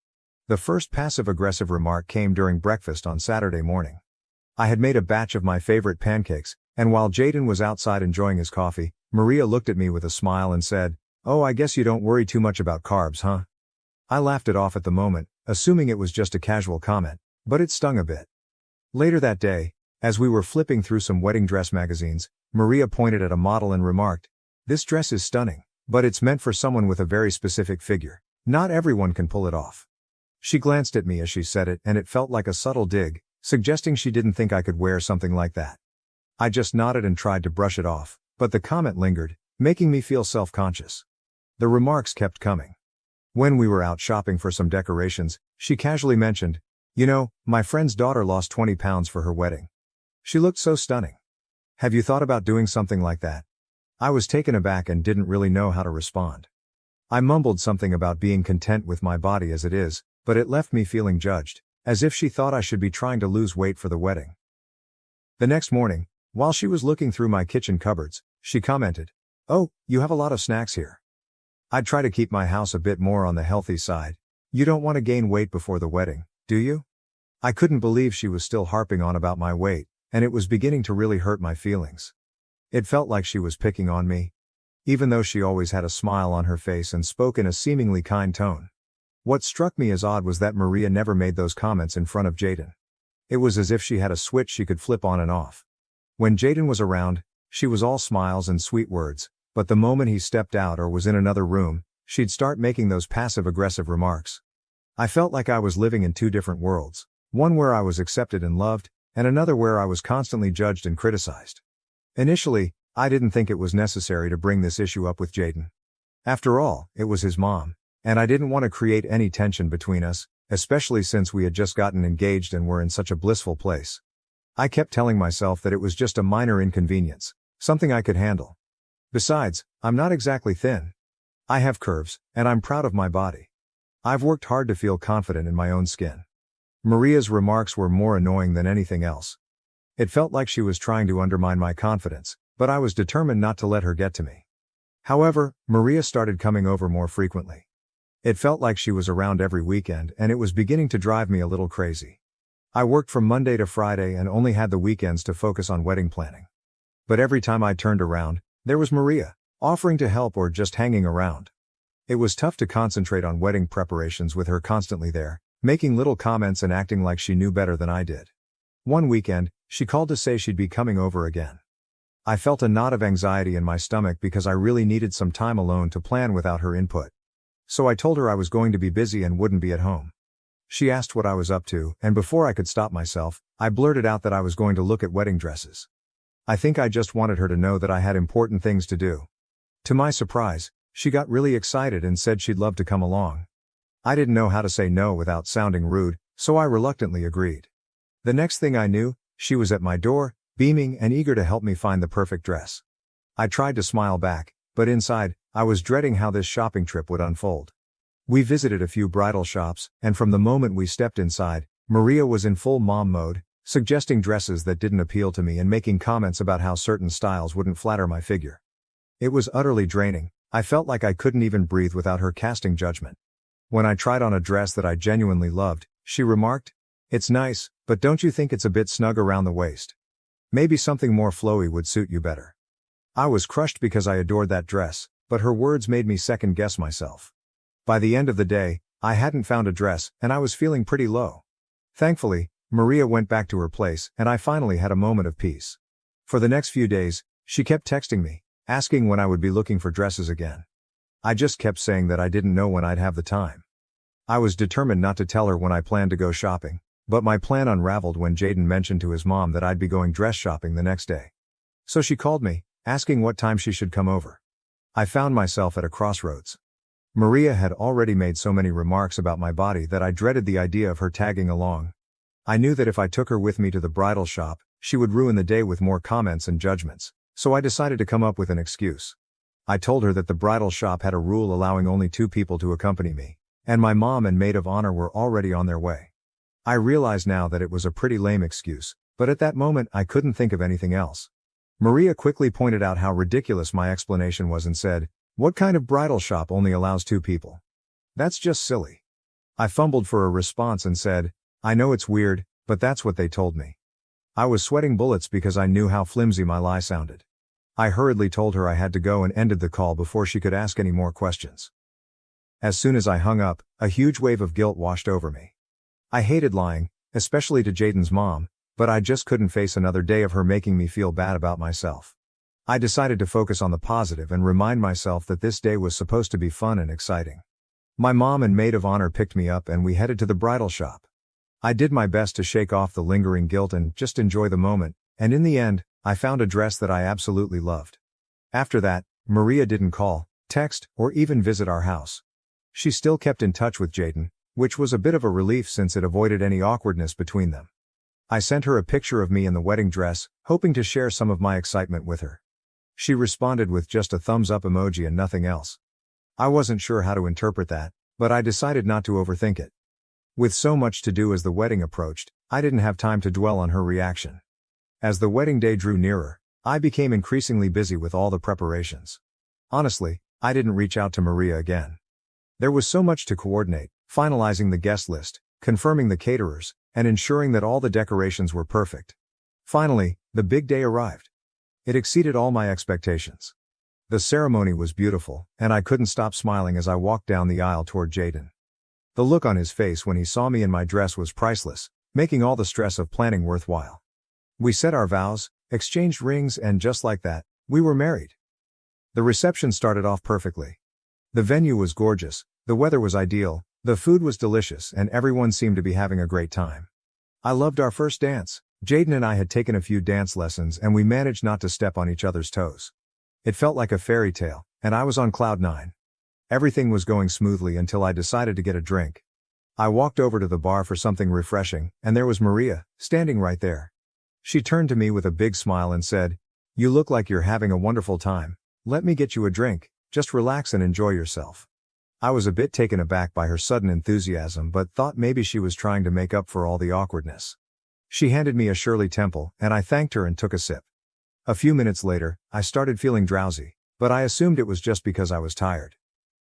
The first passive-aggressive remark came during breakfast on Saturday morning. I had made a batch of my favorite pancakes, and while Jaden was outside enjoying his coffee, Maria looked at me with a smile and said, "Oh, I guess you don't worry too much about carbs, huh?" I laughed it off at the moment, assuming it was just a casual comment, but it stung a bit. Later that day, as we were flipping through some wedding dress magazines, Maria pointed at a model and remarked, "This dress is stunning, but it's meant for someone with a very specific figure. Not everyone can pull it off." She glanced at me as she said it, and it felt like a subtle dig, suggesting she didn't think I could wear something like that. I just nodded and tried to brush it off, but the comment lingered, making me feel self-conscious. The remarks kept coming. When we were out shopping for some decorations, she casually mentioned, "You know, my friend's daughter lost 20 pounds for her wedding. She looked so stunning. Have you thought about doing something like that?" I was taken aback and didn't really know how to respond. I mumbled something about being content with my body as it is, but it left me feeling judged, as if she thought I should be trying to lose weight for the wedding. The next morning, while she was looking through my kitchen cupboards, she commented, "Oh, you have a lot of snacks here. I'd try to keep my house a bit more on the healthy side. You don't want to gain weight before the wedding, do you?" I couldn't believe she was still harping on about my weight, and it was beginning to really hurt my feelings. It felt like she was picking on me, even though she always had a smile on her face and spoke in a seemingly kind tone. What struck me as odd was that Maria never made those comments in front of Jaden. It was as if she had a switch she could flip on and off. When Jaden was around, she was all smiles and sweet words, but the moment he stepped out or was in another room, she'd start making those passive-aggressive remarks. I felt like I was living in two different worlds, one where I was accepted and loved, and another where I was constantly judged and criticized. Initially, I didn't think it was necessary to bring this issue up with Jaden. After all, it was his mom, and I didn't want to create any tension between us, especially since we had just gotten engaged and were in such a blissful place. I kept telling myself that it was just a minor inconvenience, something I could handle. Besides, I'm not exactly thin. I have curves, and I'm proud of my body. I've worked hard to feel confident in my own skin. Maria's remarks were more annoying than anything else. It felt like she was trying to undermine my confidence, but I was determined not to let her get to me. However, Maria started coming over more frequently. It felt like she was around every weekend, and it was beginning to drive me a little crazy. I worked from Monday to Friday and only had the weekends to focus on wedding planning. But every time I turned around, there was Maria, offering to help or just hanging around. It was tough to concentrate on wedding preparations with her constantly there, making little comments and acting like she knew better than I did. One weekend, she called to say she'd be coming over again. I felt a knot of anxiety in my stomach because I really needed some time alone to plan without her input. So I told her I was going to be busy and wouldn't be at home. She asked what I was up to, and before I could stop myself, I blurted out that I was going to look at wedding dresses. I think I just wanted her to know that I had important things to do. To my surprise, she got really excited and said she'd love to come along. I didn't know how to say no without sounding rude, so I reluctantly agreed. The next thing I knew, she was at my door, beaming and eager to help me find the perfect dress. I tried to smile back, but inside, I was dreading how this shopping trip would unfold. We visited a few bridal shops, and from the moment we stepped inside, Maria was in full mom mode, suggesting dresses that didn't appeal to me and making comments about how certain styles wouldn't flatter my figure. It was utterly draining. I felt like I couldn't even breathe without her casting judgment. When I tried on a dress that I genuinely loved, she remarked, "It's nice, but don't you think it's a bit snug around the waist? Maybe something more flowy would suit you better." I was crushed because I adored that dress, but her words made me second-guess myself. By the end of the day, I hadn't found a dress, and I was feeling pretty low. Thankfully, Maria went back to her place, and I finally had a moment of peace. For the next few days, she kept texting me, asking when I would be looking for dresses again. I just kept saying that I didn't know when I'd have the time. I was determined not to tell her when I planned to go shopping, but my plan unraveled when Jaden mentioned to his mom that I'd be going dress shopping the next day. So she called me, asking what time she should come over. I found myself at a crossroads. Maria had already made so many remarks about my body that I dreaded the idea of her tagging along. I knew that if I took her with me to the bridal shop, she would ruin the day with more comments and judgments, so I decided to come up with an excuse. I told her that the bridal shop had a rule allowing only 2 people to accompany me, and my mom and maid of honor were already on their way. I realize now that it was a pretty lame excuse, but at that moment I couldn't think of anything else. Maria quickly pointed out how ridiculous my explanation was and said, "What kind of bridal shop only allows 2 people? That's just silly." I fumbled for a response and said, "I know it's weird, but that's what they told me." I was sweating bullets because I knew how flimsy my lie sounded. I hurriedly told her I had to go and ended the call before she could ask any more questions. As soon as I hung up, a huge wave of guilt washed over me. I hated lying, especially to Jaden's mom, but I just couldn't face another day of her making me feel bad about myself. I decided to focus on the positive and remind myself that this day was supposed to be fun and exciting. My mom and maid of honor picked me up and we headed to the bridal shop. I did my best to shake off the lingering guilt and just enjoy the moment, and in the end, I found a dress that I absolutely loved. After that, Maria didn't call, text, or even visit our house. She still kept in touch with Jaden, which was a bit of a relief since it avoided any awkwardness between them. I sent her a picture of me in the wedding dress, hoping to share some of my excitement with her. She responded with just a thumbs up emoji and nothing else. I wasn't sure how to interpret that, but I decided not to overthink it. With so much to do as the wedding approached, I didn't have time to dwell on her reaction. As the wedding day drew nearer, I became increasingly busy with all the preparations. Honestly, I didn't reach out to Maria again. There was so much to coordinate, finalizing the guest list, confirming the caterers, and ensuring that all the decorations were perfect. Finally, the big day arrived. It exceeded all my expectations. The ceremony was beautiful, and I couldn't stop smiling as I walked down the aisle toward Jaden. The look on his face when he saw me in my dress was priceless, making all the stress of planning worthwhile. We said our vows, exchanged rings, and just like that, we were married. The reception started off perfectly. The venue was gorgeous, the weather was ideal, the food was delicious, and everyone seemed to be having a great time. I loved our first dance. Jaden and I had taken a few dance lessons and we managed not to step on each other's toes. It felt like a fairy tale, and I was on cloud 9. Everything was going smoothly until I decided to get a drink. I walked over to the bar for something refreshing, and there was Maria, standing right there. She turned to me with a big smile and said, "You look like you're having a wonderful time. Let me get you a drink, just relax and enjoy yourself." I was a bit taken aback by her sudden enthusiasm but thought maybe she was trying to make up for all the awkwardness. She handed me a Shirley Temple, and I thanked her and took a sip. A few minutes later, I started feeling drowsy, but I assumed it was just because I was tired.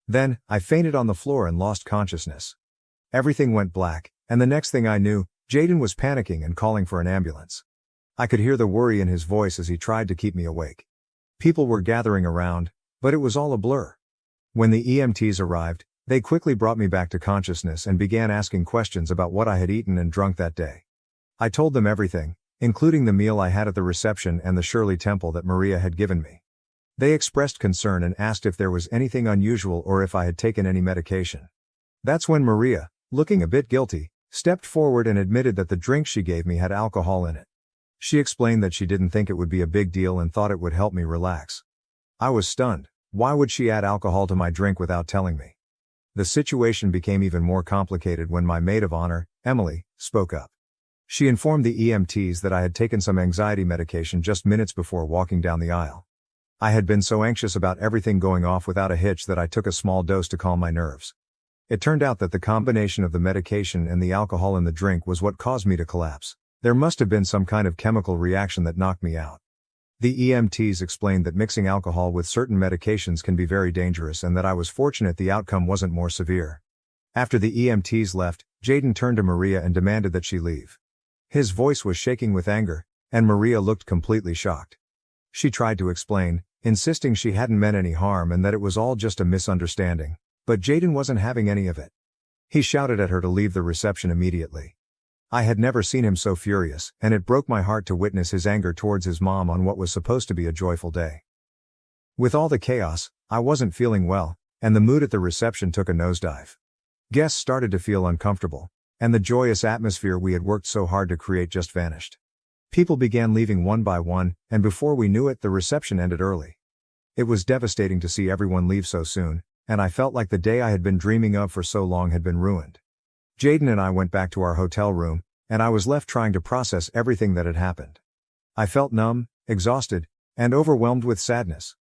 Then, I fainted on the floor and lost consciousness. Everything went black, and the next thing I knew, Jaden was panicking and calling for an ambulance. I could hear the worry in his voice as he tried to keep me awake. People were gathering around, but it was all a blur. When the EMTs arrived, they quickly brought me back to consciousness and began asking questions about what I had eaten and drunk that day. I told them everything, including the meal I had at the reception and the Shirley Temple that Maria had given me. They expressed concern and asked if there was anything unusual or if I had taken any medication. That's when Maria, looking a bit guilty, stepped forward and admitted that the drink she gave me had alcohol in it. She explained that she didn't think it would be a big deal and thought it would help me relax. I was stunned. Why would she add alcohol to my drink without telling me? The situation became even more complicated when my maid of honor, Emily, spoke up. She informed the EMTs that I had taken some anxiety medication just minutes before walking down the aisle. I had been so anxious about everything going off without a hitch that I took a small dose to calm my nerves. It turned out that the combination of the medication and the alcohol in the drink was what caused me to collapse. There must have been some kind of chemical reaction that knocked me out. The EMTs explained that mixing alcohol with certain medications can be very dangerous and that I was fortunate the outcome wasn't more severe. After the EMTs left, Jaden turned to Maria and demanded that she leave. His voice was shaking with anger, and Maria looked completely shocked. She tried to explain, insisting she hadn't meant any harm and that it was all just a misunderstanding, but Jaden wasn't having any of it. He shouted at her to leave the reception immediately. I had never seen him so furious, and it broke my heart to witness his anger towards his mom on what was supposed to be a joyful day. With all the chaos, I wasn't feeling well, and the mood at the reception took a nosedive. Guests started to feel uncomfortable, and the joyous atmosphere we had worked so hard to create just vanished. People began leaving one by one, and before we knew it, the reception ended early. It was devastating to see everyone leave so soon, and I felt like the day I had been dreaming of for so long had been ruined. Jaden and I went back to our hotel room, and I was left trying to process everything that had happened. I felt numb, exhausted, and overwhelmed with sadness.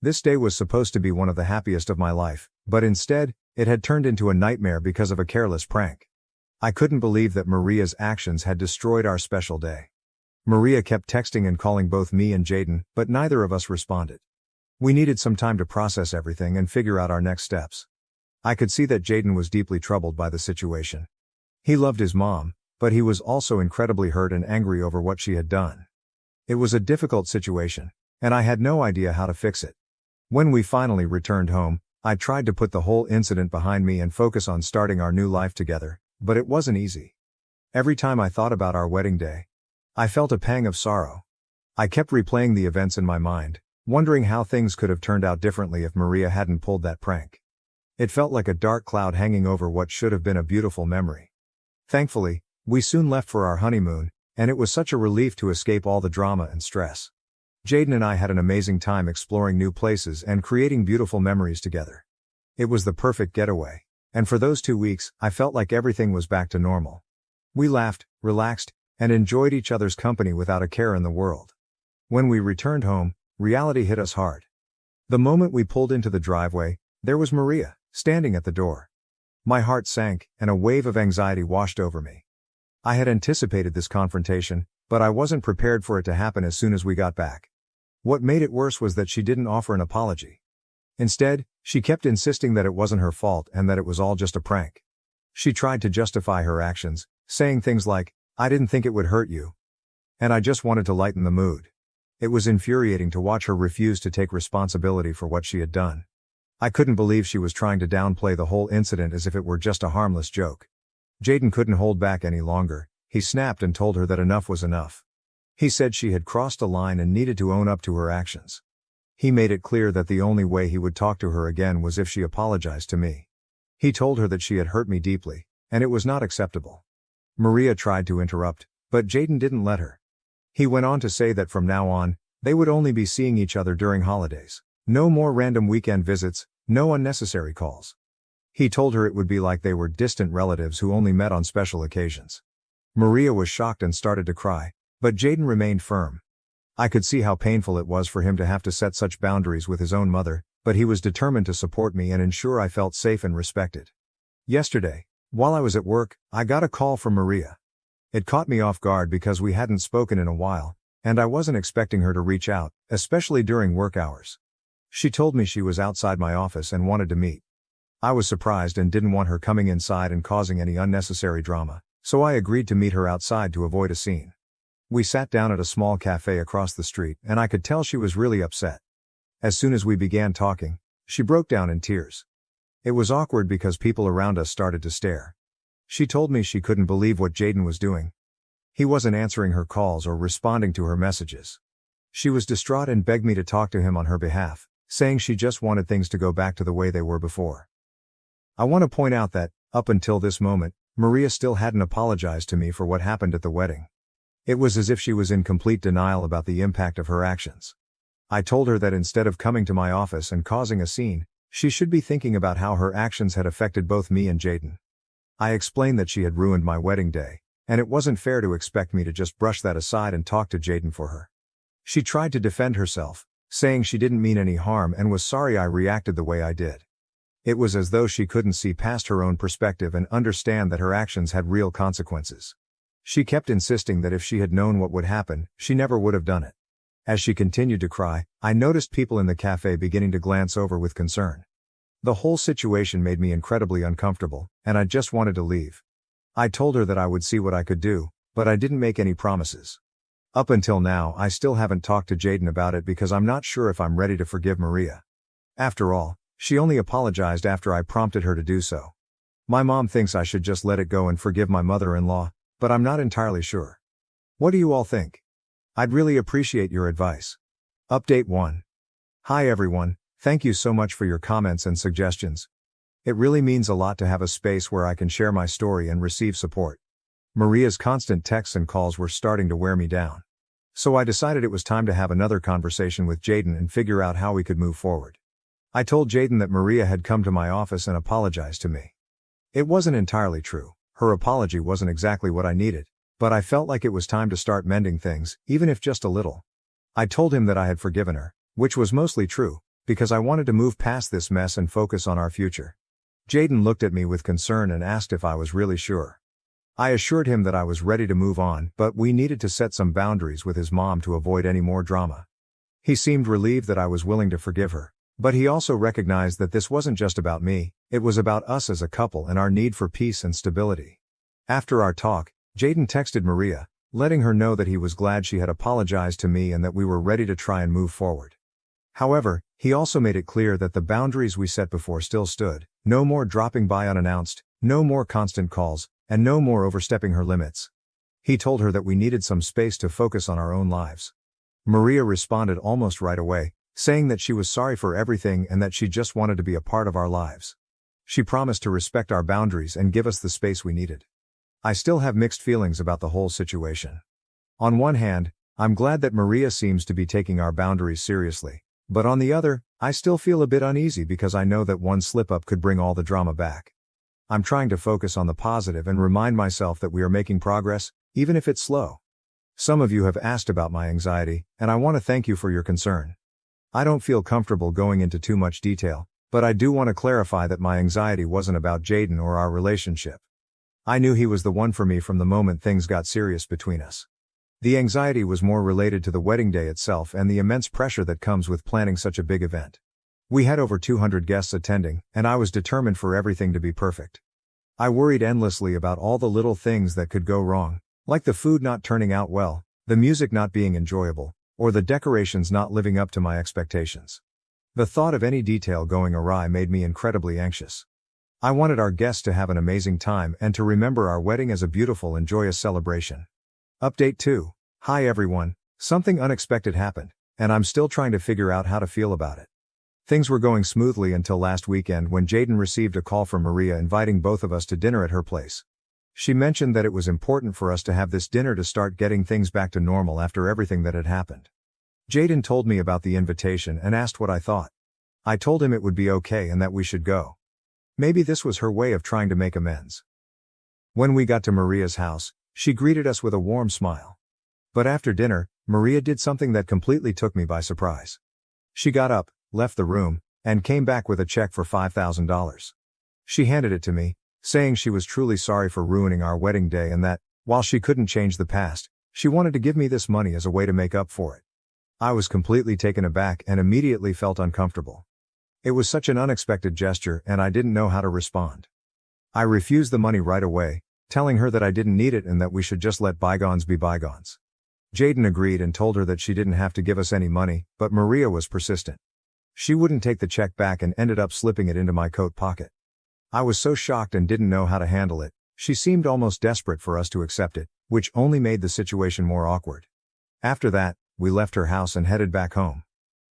This day was supposed to be one of the happiest of my life, but instead, it had turned into a nightmare because of a careless prank. I couldn't believe that Maria's actions had destroyed our special day. Maria kept texting and calling both me and Jaden, but neither of us responded. We needed some time to process everything and figure out our next steps. I could see that Jaden was deeply troubled by the situation. He loved his mom, but he was also incredibly hurt and angry over what she had done. It was a difficult situation, and I had no idea how to fix it. When we finally returned home, I tried to put the whole incident behind me and focus on starting our new life together, but it wasn't easy. Every time I thought about our wedding day, I felt a pang of sorrow. I kept replaying the events in my mind, wondering how things could have turned out differently if Maria hadn't pulled that prank. It felt like a dark cloud hanging over what should have been a beautiful memory. Thankfully, we soon left for our honeymoon, and it was such a relief to escape all the drama and stress. Jaden and I had an amazing time exploring new places and creating beautiful memories together. It was the perfect getaway. And for those 2 weeks, I felt like everything was back to normal. We laughed, relaxed, and enjoyed each other's company without a care in the world. When we returned home, reality hit us hard. The moment we pulled into the driveway, there was Maria, standing at the door. My heart sank, and a wave of anxiety washed over me. I had anticipated this confrontation, but I wasn't prepared for it to happen as soon as we got back. What made it worse was that she didn't offer an apology. Instead, she kept insisting that it wasn't her fault and that it was all just a prank. She tried to justify her actions, saying things like, "I didn't think it would hurt you. And I just wanted to lighten the mood." It was infuriating to watch her refuse to take responsibility for what she had done. I couldn't believe she was trying to downplay the whole incident as if it were just a harmless joke. Jaden couldn't hold back any longer. He snapped and told her that enough was enough. He said she had crossed a line and needed to own up to her actions. He made it clear that the only way he would talk to her again was if she apologized to me. He told her that she had hurt me deeply, and it was not acceptable. Maria tried to interrupt, but Jaden didn't let her. He went on to say that from now on, they would only be seeing each other during holidays. No more random weekend visits, no unnecessary calls. He told her it would be like they were distant relatives who only met on special occasions. Maria was shocked and started to cry, but Jaden remained firm. I could see how painful it was for him to have to set such boundaries with his own mother, but he was determined to support me and ensure I felt safe and respected. Yesterday, while I was at work, I got a call from Maria. It caught me off guard because we hadn't spoken in a while, and I wasn't expecting her to reach out, especially during work hours. She told me she was outside my office and wanted to meet. I was surprised and didn't want her coming inside and causing any unnecessary drama, so I agreed to meet her outside to avoid a scene. We sat down at a small cafe across the street, and I could tell she was really upset. As soon as we began talking, she broke down in tears. It was awkward because people around us started to stare. She told me she couldn't believe what Jaden was doing. He wasn't answering her calls or responding to her messages. She was distraught and begged me to talk to him on her behalf, saying she just wanted things to go back to the way they were before. I want to point out that, up until this moment, Maria still hadn't apologized to me for what happened at the wedding. It was as if she was in complete denial about the impact of her actions. I told her that instead of coming to my office and causing a scene, she should be thinking about how her actions had affected both me and Jaden. I explained that she had ruined my wedding day, and it wasn't fair to expect me to just brush that aside and talk to Jaden for her. She tried to defend herself, saying she didn't mean any harm and was sorry I reacted the way I did. It was as though she couldn't see past her own perspective and understand that her actions had real consequences. She kept insisting that if she had known what would happen, she never would have done it. As she continued to cry, I noticed people in the cafe beginning to glance over with concern. The whole situation made me incredibly uncomfortable, and I just wanted to leave. I told her that I would see what I could do, but I didn't make any promises. Up until now, I still haven't talked to Jaden about it because I'm not sure if I'm ready to forgive Maria. After all, she only apologized after I prompted her to do so. My mom thinks I should just let it go and forgive my mother-in-law, but I'm not entirely sure. What do you all think? I'd really appreciate your advice. Update 1. Hi everyone, thank you so much for your comments and suggestions. It really means a lot to have a space where I can share my story and receive support. Maria's constant texts and calls were starting to wear me down. So I decided it was time to have another conversation with Jaden and figure out how we could move forward. I told Jaden that Maria had come to my office and apologized to me. It wasn't entirely true. Her apology wasn't exactly what I needed, but I felt like it was time to start mending things, even if just a little. I told him that I had forgiven her, which was mostly true, because I wanted to move past this mess and focus on our future. Jaden looked at me with concern and asked if I was really sure. I assured him that I was ready to move on, but we needed to set some boundaries with his mom to avoid any more drama. He seemed relieved that I was willing to forgive her, but he also recognized that this wasn't just about me, it was about us as a couple and our need for peace and stability. After our talk, Jaden texted Maria, letting her know that he was glad she had apologized to me and that we were ready to try and move forward. However, he also made it clear that the boundaries we set before still stood: no more dropping by unannounced, no more constant calls, and no more overstepping her limits. He told her that we needed some space to focus on our own lives. Maria responded almost right away, saying that she was sorry for everything and that she just wanted to be a part of our lives. She promised to respect our boundaries and give us the space we needed. I still have mixed feelings about the whole situation. On one hand, I'm glad that Maria seems to be taking our boundaries seriously. But on the other, I still feel a bit uneasy because I know that one slip-up could bring all the drama back. I'm trying to focus on the positive and remind myself that we are making progress, even if it's slow. Some of you have asked about my anxiety, and I want to thank you for your concern. I don't feel comfortable going into too much detail, but I do want to clarify that my anxiety wasn't about Jaden or our relationship. I knew he was the one for me from the moment things got serious between us. The anxiety was more related to the wedding day itself and the immense pressure that comes with planning such a big event. We had over 200 guests attending, and I was determined for everything to be perfect. I worried endlessly about all the little things that could go wrong, like the food not turning out well, the music not being enjoyable, or the decorations not living up to my expectations. The thought of any detail going awry made me incredibly anxious. I wanted our guests to have an amazing time and to remember our wedding as a beautiful and joyous celebration. Update 2. Hi everyone, something unexpected happened, and I'm still trying to figure out how to feel about it. Things were going smoothly until last weekend when Jaden received a call from Maria inviting both of us to dinner at her place. She mentioned that it was important for us to have this dinner to start getting things back to normal after everything that had happened. Jaden told me about the invitation and asked what I thought. I told him it would be okay and that we should go. Maybe this was her way of trying to make amends. When we got to Maria's house, she greeted us with a warm smile. But after dinner, Maria did something that completely took me by surprise. She got up, left the room, and came back with a check for $5,000. She handed it to me, saying she was truly sorry for ruining our wedding day and that, while she couldn't change the past, she wanted to give me this money as a way to make up for it. I was completely taken aback and immediately felt uncomfortable. It was such an unexpected gesture and I didn't know how to respond. I refused the money right away, telling her that I didn't need it and that we should just let bygones be bygones. Jaden agreed and told her that she didn't have to give us any money, but Maria was persistent. She wouldn't take the check back and ended up slipping it into my coat pocket. I was so shocked and didn't know how to handle it. She seemed almost desperate for us to accept it, which only made the situation more awkward. After that, we left her house and headed back home.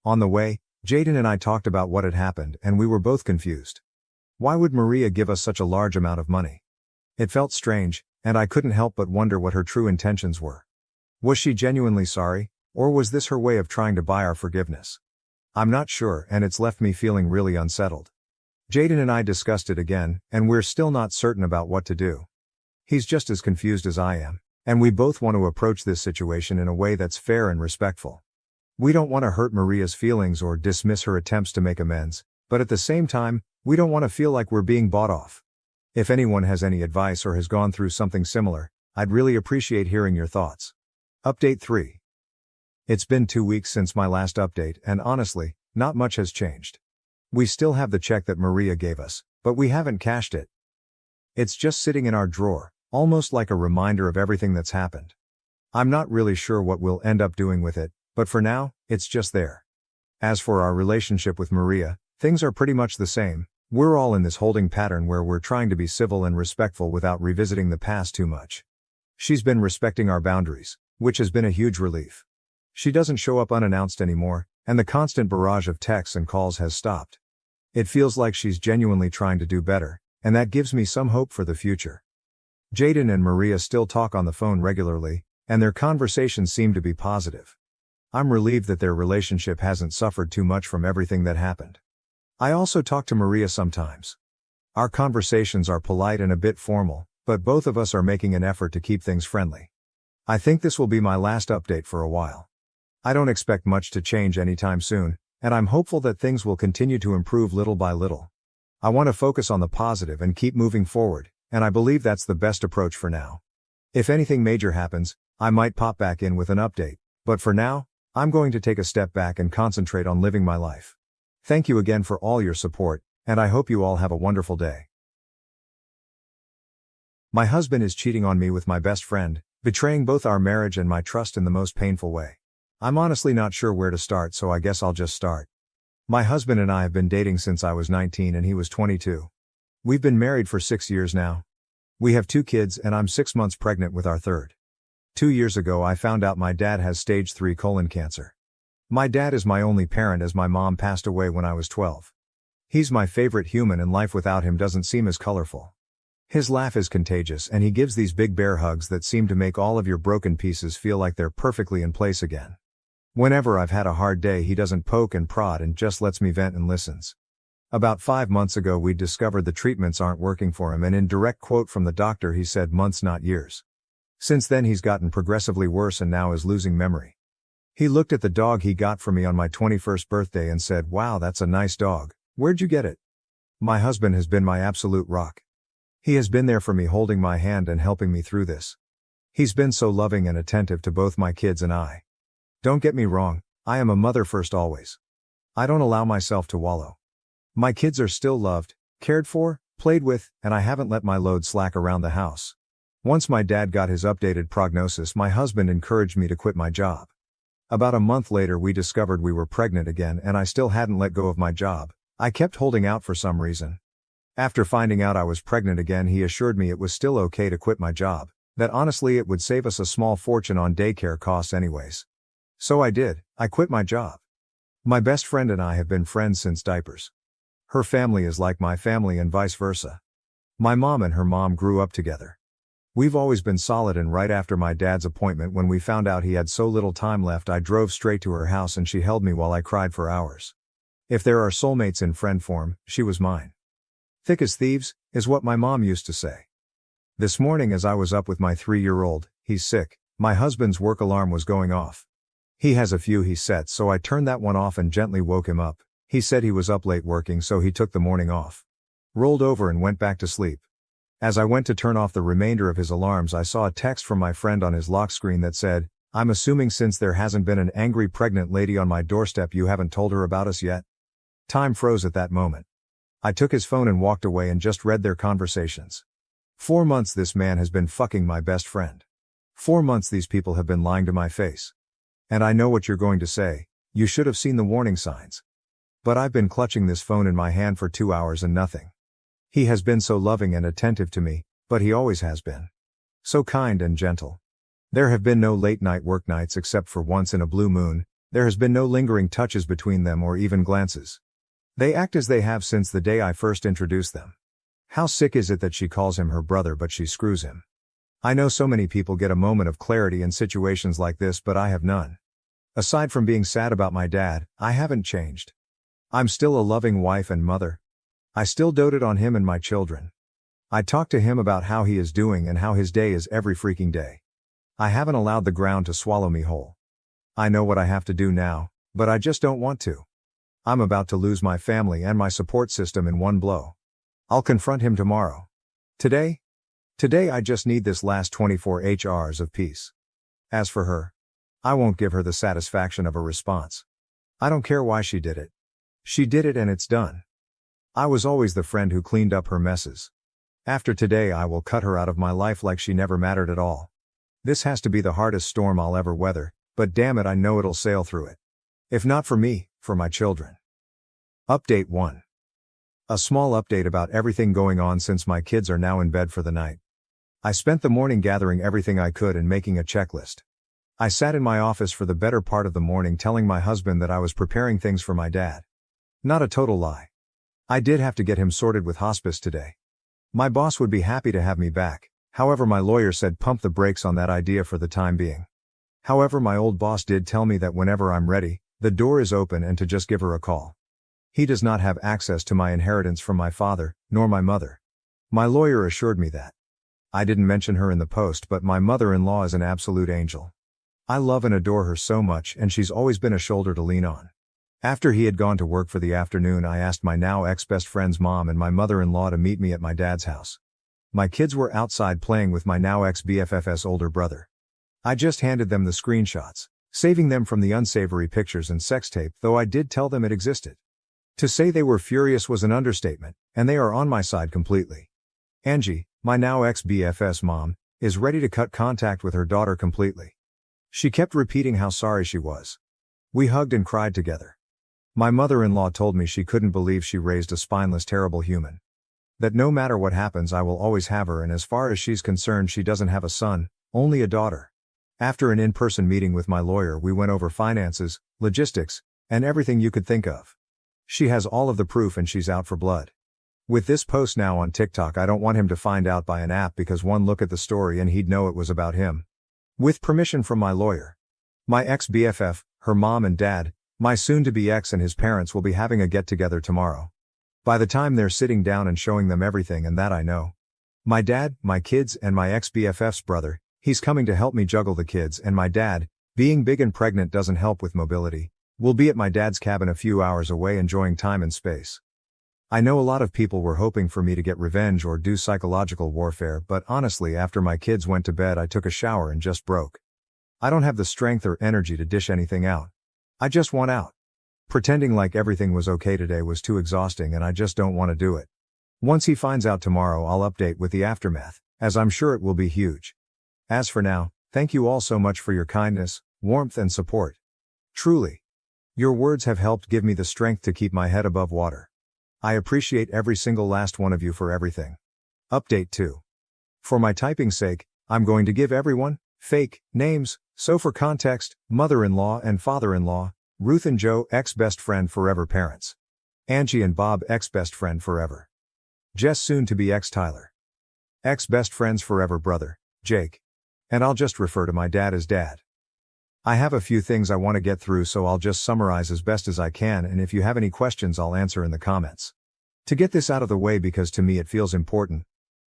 On the way, Jaden and I talked about what had happened and we were both confused. Why would Maria give us such a large amount of money? It felt strange, and I couldn't help but wonder what her true intentions were. Was she genuinely sorry, or was this her way of trying to buy our forgiveness? I'm not sure and it's left me feeling really unsettled. Jaden and I discussed it again, and we're still not certain about what to do. He's just as confused as I am, and we both want to approach this situation in a way that's fair and respectful. We don't want to hurt Maria's feelings or dismiss her attempts to make amends, but at the same time, we don't want to feel like we're being bought off. If anyone has any advice or has gone through something similar, I'd really appreciate hearing your thoughts. Update 3. It's been 2 weeks since my last update and honestly, not much has changed. We still have the check that Maria gave us, but we haven't cashed it. It's just sitting in our drawer, almost like a reminder of everything that's happened. I'm not really sure what we'll end up doing with it, but for now, it's just there. As for our relationship with Maria, things are pretty much the same. We're all in this holding pattern where we're trying to be civil and respectful without revisiting the past too much. She's been respecting our boundaries, which has been a huge relief. She doesn't show up unannounced anymore, and the constant barrage of texts and calls has stopped. It feels like she's genuinely trying to do better, and that gives me some hope for the future. Jaden and Maria still talk on the phone regularly, and their conversations seem to be positive. I'm relieved that their relationship hasn't suffered too much from everything that happened. I also talk to Maria sometimes. Our conversations are polite and a bit formal, but both of us are making an effort to keep things friendly. I think this will be my last update for a while. I don't expect much to change anytime soon, and I'm hopeful that things will continue to improve little by little. I want to focus on the positive and keep moving forward, and I believe that's the best approach for now. If anything major happens, I might pop back in with an update, but for now, I'm going to take a step back and concentrate on living my life. Thank you again for all your support, and I hope you all have a wonderful day. My husband is cheating on me with my best friend, betraying both our marriage and my trust in the most painful way. I'm honestly not sure where to start, so I guess I'll just start. My husband and I have been dating since I was 19 and he was 22. We've been married for 6 years now. We have 2 kids and I'm 6 months pregnant with our third. 2 years ago I found out my dad has stage 3 colon cancer. My dad is my only parent as my mom passed away when I was 12. He's my favorite human and life without him doesn't seem as colorful. His laugh is contagious and he gives these big bear hugs that seem to make all of your broken pieces feel like they're perfectly in place again. Whenever I've had a hard day, he doesn't poke and prod and just lets me vent and listens. About 5 months ago we discovered the treatments aren't working for him, and in direct quote from the doctor he said months not years. Since then he's gotten progressively worse and now is losing memory. He looked at the dog he got for me on my 21st birthday and said, "Wow, that's a nice dog. Where'd you get it?" My husband has been my absolute rock. He has been there for me, holding my hand and helping me through this. He's been so loving and attentive to both my kids and I. Don't get me wrong, I am a mother first always. I don't allow myself to wallow. My kids are still loved, cared for, played with, and I haven't let my load slack around the house. Once my dad got his updated prognosis, my husband encouraged me to quit my job. About a month later we discovered we were pregnant again, and I still hadn't let go of my job. I kept holding out for some reason. After finding out I was pregnant again, he assured me it was still okay to quit my job, that honestly it would save us a small fortune on daycare costs anyways. So I did, I quit my job. My best friend and I have been friends since diapers. Her family is like my family and vice versa. My mom and her mom grew up together. We've always been solid, and right after my dad's appointment, when we found out he had so little time left, I drove straight to her house and she held me while I cried for hours. If there are soulmates in friend form, she was mine. Thick as thieves, is what my mom used to say. This morning as I was up with my 3-year-old, he's sick, my husband's work alarm was going off. He has a few he sets, so I turned that one off and gently woke him up. He said he was up late working, so he took the morning off. Rolled over and went back to sleep. As I went to turn off the remainder of his alarms, I saw a text from my friend on his lock screen that said, "I'm assuming since there hasn't been an angry pregnant lady on my doorstep you haven't told her about us yet." Time froze at that moment. I took his phone and walked away and just read their conversations. 4 months this man has been fucking my best friend. 4 months these people have been lying to my face. And I know what you're going to say, you should have seen the warning signs. But I've been clutching this phone in my hand for 2 hours and nothing. He has been so loving and attentive to me, but he always has been. So kind and gentle. There have been no late night work nights except for once in a blue moon. There has been no lingering touches between them or even glances. They act as they have since the day I first introduced them. How sick is it that she calls him her brother but she screws him? I know so many people get a moment of clarity in situations like this, but I have none. Aside from being sad about my dad, I haven't changed. I'm still a loving wife and mother. I still doted on him and my children. I talk to him about how he is doing and how his day is every freaking day. I haven't allowed the ground to swallow me whole. I know what I have to do now, but I just don't want to. I'm about to lose my family and my support system in one blow. I'll confront him tomorrow. Today I just need this last 24 hours of peace. As for her, I won't give her the satisfaction of a response. I don't care why she did it. She did it and it's done. I was always the friend who cleaned up her messes. After today I will cut her out of my life like she never mattered at all. This has to be the hardest storm I'll ever weather, but damn it, I know it'll sail through it. If not for me, for my children. Update 1. A small update about everything going on since my kids are now in bed for the night. I spent the morning gathering everything I could and making a checklist. I sat in my office for the better part of the morning telling my husband that I was preparing things for my dad. Not a total lie. I did have to get him sorted with hospice today. My boss would be happy to have me back, however my lawyer said pump the brakes on that idea for the time being. However, my old boss did tell me that whenever I'm ready, the door is open and to just give her a call. He does not have access to my inheritance from my father, nor my mother. My lawyer assured me that. I didn't mention her in the post, but my mother-in-law is an absolute angel. I love and adore her so much, and she's always been a shoulder to lean on. After he had gone to work for the afternoon, I asked my now ex-best friend's mom and my mother-in-law to meet me at my dad's house. My kids were outside playing with my now ex-BFF's older brother. I just handed them the screenshots, saving them from the unsavory pictures and sex tape, though I did tell them it existed. To say they were furious was an understatement, and they are on my side completely. Angie, my now ex-BFF's mom, is ready to cut contact with her daughter completely. She kept repeating how sorry she was. We hugged and cried together. My mother-in-law told me she couldn't believe she raised a spineless, terrible human. That no matter what happens I will always have her, and as far as she's concerned she doesn't have a son, only a daughter. After an in-person meeting with my lawyer we went over finances, logistics, and everything you could think of. She has all of the proof and she's out for blood. With this post now on TikTok, I don't want him to find out by an app because one look at the story and he'd know it was about him. With permission from my lawyer. My ex-BFF, her mom and dad, my soon-to-be ex and his parents will be having a get-together tomorrow. By the time they're sitting down and showing them everything and that I know. My dad, my kids and my ex-BFF's brother, he's coming to help me juggle the kids, and my dad, being big and pregnant doesn't help with mobility, will be at my dad's cabin a few hours away enjoying time and space. I know a lot of people were hoping for me to get revenge or do psychological warfare, but honestly after my kids went to bed I took a shower and just broke. I don't have the strength or energy to dish anything out. I just want out. Pretending like everything was okay today was too exhausting and I just don't want to do it. Once he finds out tomorrow I'll update with the aftermath, as I'm sure it will be huge. As for now, thank you all so much for your kindness, warmth and support. Truly. Your words have helped give me the strength to keep my head above water. I appreciate every single last one of you for everything. Update 2. For my typing's sake, I'm going to give everyone fake names, so for context, mother-in-law and father-in-law, Ruth and Joe ex-best friend forever parents. Angie and Bob ex-best friend forever. Jess soon-to-be ex-Tyler. Ex-best friends forever brother, Jake. And I'll just refer to my dad as Dad. I have a few things I want to get through, so I'll just summarize as best as I can, and if you have any questions I'll answer in the comments. To get this out of the way because to me it feels important.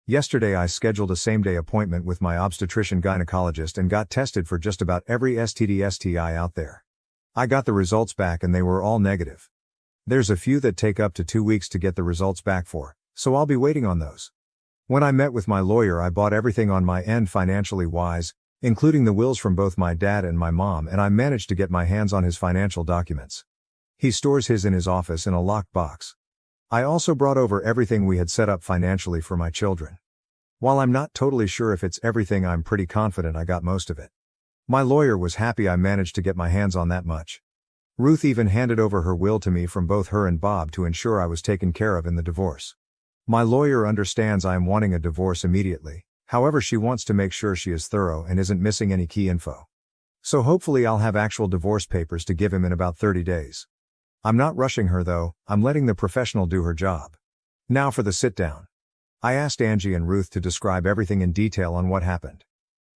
Yesterday I scheduled a same-day appointment with my obstetrician gynecologist and got tested for just about every STD/STI out there. I got the results back and they were all negative. There's a few that take up to 2 weeks to get the results back for, so I'll be waiting on those. When I met with my lawyer I bought everything on my end financially wise, including the wills from both my dad and my mom, and I managed to get my hands on his financial documents. He stores his in his office in a locked box. I also brought over everything we had set up financially for my children. While I'm not totally sure if it's everything, I'm pretty confident I got most of it. My lawyer was happy I managed to get my hands on that much. Ruth even handed over her will to me from both her and Bob to ensure I was taken care of in the divorce. My lawyer understands I am wanting a divorce immediately. However, she wants to make sure she is thorough and isn't missing any key info. So hopefully I'll have actual divorce papers to give him in about 30 days. I'm not rushing her though, I'm letting the professional do her job. Now for the sit down. I asked Angie and Ruth to describe everything in detail on what happened.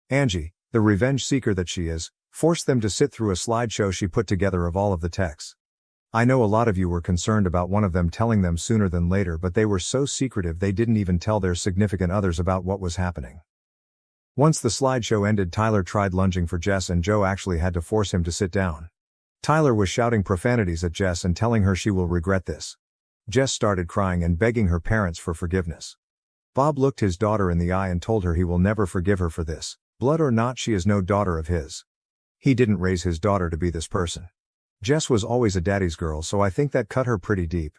Angie, the revenge seeker that she is, forced them to sit through a slideshow she put together of all of the texts. I know a lot of you were concerned about one of them telling them sooner than later, but they were so secretive they didn't even tell their significant others about what was happening. Once the slideshow ended, Tyler tried lunging for Jess and Joe actually had to force him to sit down. Tyler was shouting profanities at Jess and telling her she will regret this. Jess started crying and begging her parents for forgiveness. Bob looked his daughter in the eye and told her he will never forgive her for this. Blood or not, she is no daughter of his. He didn't raise his daughter to be this person. Jess was always a daddy's girl, so I think that cut her pretty deep.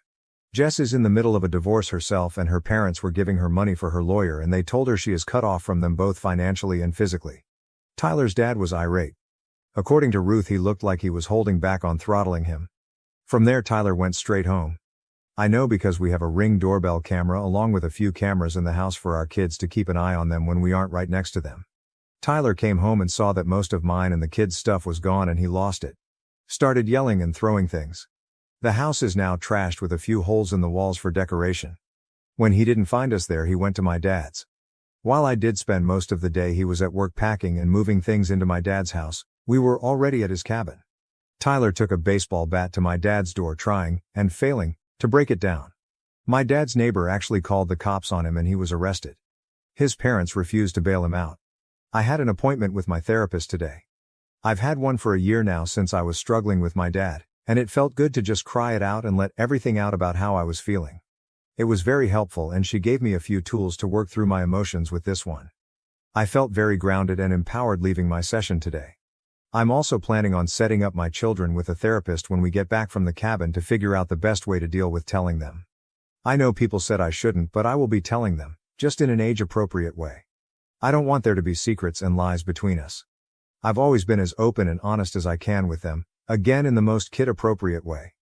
Jess is in the middle of a divorce herself and her parents were giving her money for her lawyer and they told her she is cut off from them both financially and physically. Tyler's dad was irate. According to Ruth, he looked like he was holding back on throttling him. From there Tyler went straight home. I know because we have a Ring doorbell camera along with a few cameras in the house for our kids to keep an eye on them when we aren't right next to them. Tyler came home and saw that most of mine and the kids' stuff was gone and he lost it. Started yelling and throwing things. The house is now trashed with a few holes in the walls for decoration. When he didn't find us there, he went to my dad's. While I did spend most of the day, he was at work packing and moving things into my dad's house. We were already at his cabin. Tyler took a baseball bat to my dad's door trying, and failing, to break it down. My dad's neighbor actually called the cops on him and he was arrested. His parents refused to bail him out. I had an appointment with my therapist today. I've had one for a year now since I was struggling with my dad, and it felt good to just cry it out and let everything out about how I was feeling. It was very helpful and she gave me a few tools to work through my emotions with this one. I felt very grounded and empowered leaving my session today. I'm also planning on setting up my children with a therapist when we get back from the cabin to figure out the best way to deal with telling them. I know people said I shouldn't, but I will be telling them, just in an age-appropriate way. I don't want there to be secrets and lies between us. I've always been as open and honest as I can with them, again in the most kid-appropriate way.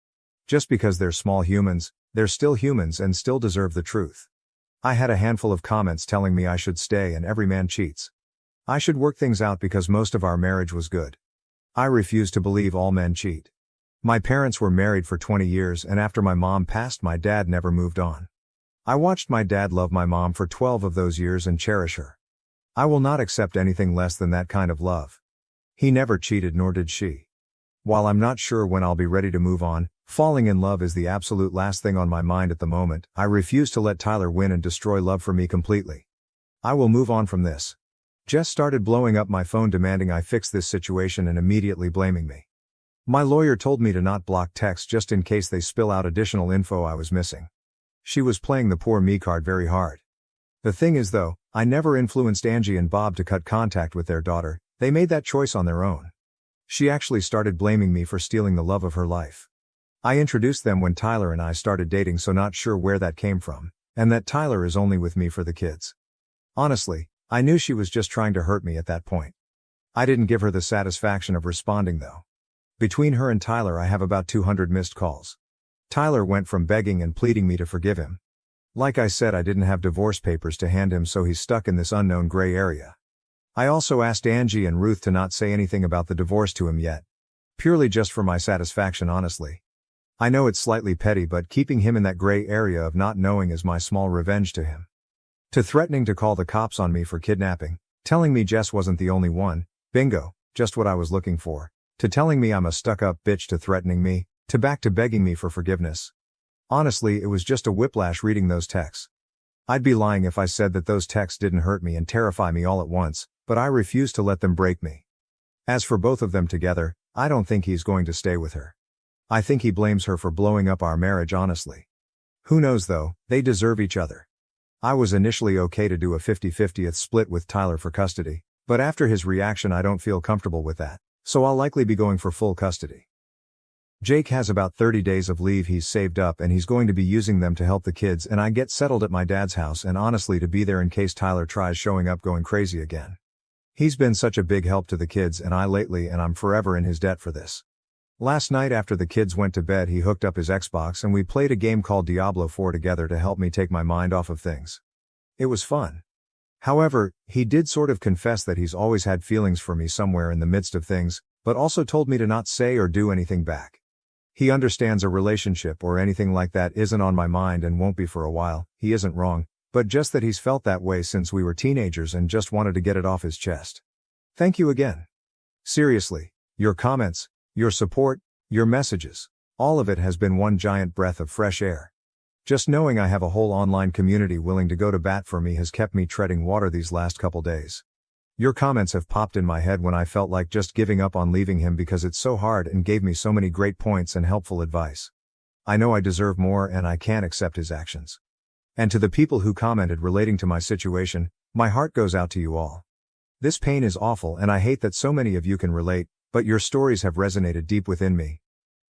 Just because they're small humans, they're still humans and still deserve the truth. I had a handful of comments telling me I should stay and every man cheats. I should work things out because most of our marriage was good. I refuse to believe all men cheat. My parents were married for 20 years and after my mom passed, my dad never moved on. I watched my dad love my mom for 12 of those years and cherish her. I will not accept anything less than that kind of love. He never cheated, nor did she. While I'm not sure when I'll be ready to move on, falling in love is the absolute last thing on my mind at the moment. I refuse to let Tyler win and destroy love for me completely. I will move on from this. Jess started blowing up my phone demanding I fix this situation and immediately blaming me. My lawyer told me to not block texts just in case they spill out additional info I was missing. She was playing the poor me card very hard. The thing is though, I never influenced Angie and Bob to cut contact with their daughter. They made that choice on their own. She actually started blaming me for stealing the love of her life. I introduced them when Tyler and I started dating, so not sure where that came from, and that Tyler is only with me for the kids. Honestly, I knew she was just trying to hurt me at that point. I didn't give her the satisfaction of responding though. Between her and Tyler I have about 200 missed calls. Tyler went from begging and pleading me to forgive him. Like I said, I didn't have divorce papers to hand him, so he's stuck in this unknown gray area. I also asked Angie and Ruth to not say anything about the divorce to him yet. Purely just for my satisfaction, honestly. I know it's slightly petty, but keeping him in that gray area of not knowing is my small revenge to him. To threatening to call the cops on me for kidnapping, telling me Jess wasn't the only one, bingo, just what I was looking for, to telling me I'm a stuck-up bitch, to threatening me, to back to begging me for forgiveness. Honestly, it was just a whiplash reading those texts. I'd be lying if I said that those texts didn't hurt me and terrify me all at once, but I refuse to let them break me. As for both of them together, I don't think he's going to stay with her. I think he blames her for blowing up our marriage, honestly. Who knows though, they deserve each other. I was initially okay to do a 50-50th split with Tyler for custody, but after his reaction I don't feel comfortable with that, so I'll likely be going for full custody. Jake has about 30 days of leave he's saved up, and he's going to be using them to help the kids and I get settled at my dad's house, and honestly to be there in case Tyler tries showing up going crazy again. He's been such a big help to the kids and I lately, and I'm forever in his debt for this. Last night after the kids went to bed he hooked up his Xbox and we played a game called Diablo 4 together to help me take my mind off of things. It was fun. However, he did sort of confess that he's always had feelings for me somewhere in the midst of things, but also told me to not say or do anything back. He understands a relationship or anything like that isn't on my mind and won't be for a while. He isn't wrong, but just that he's felt that way since we were teenagers and just wanted to get it off his chest. Thank you again. Seriously, your comments, your support, your messages, all of it has been one giant breath of fresh air. Just knowing I have a whole online community willing to go to bat for me has kept me treading water these last couple days. Your comments have popped in my head when I felt like just giving up on leaving him because it's so hard, and gave me so many great points and helpful advice. I know I deserve more and I can't accept his actions. And to the people who commented relating to my situation, my heart goes out to you all. This pain is awful and I hate that so many of you can relate, but your stories have resonated deep within me.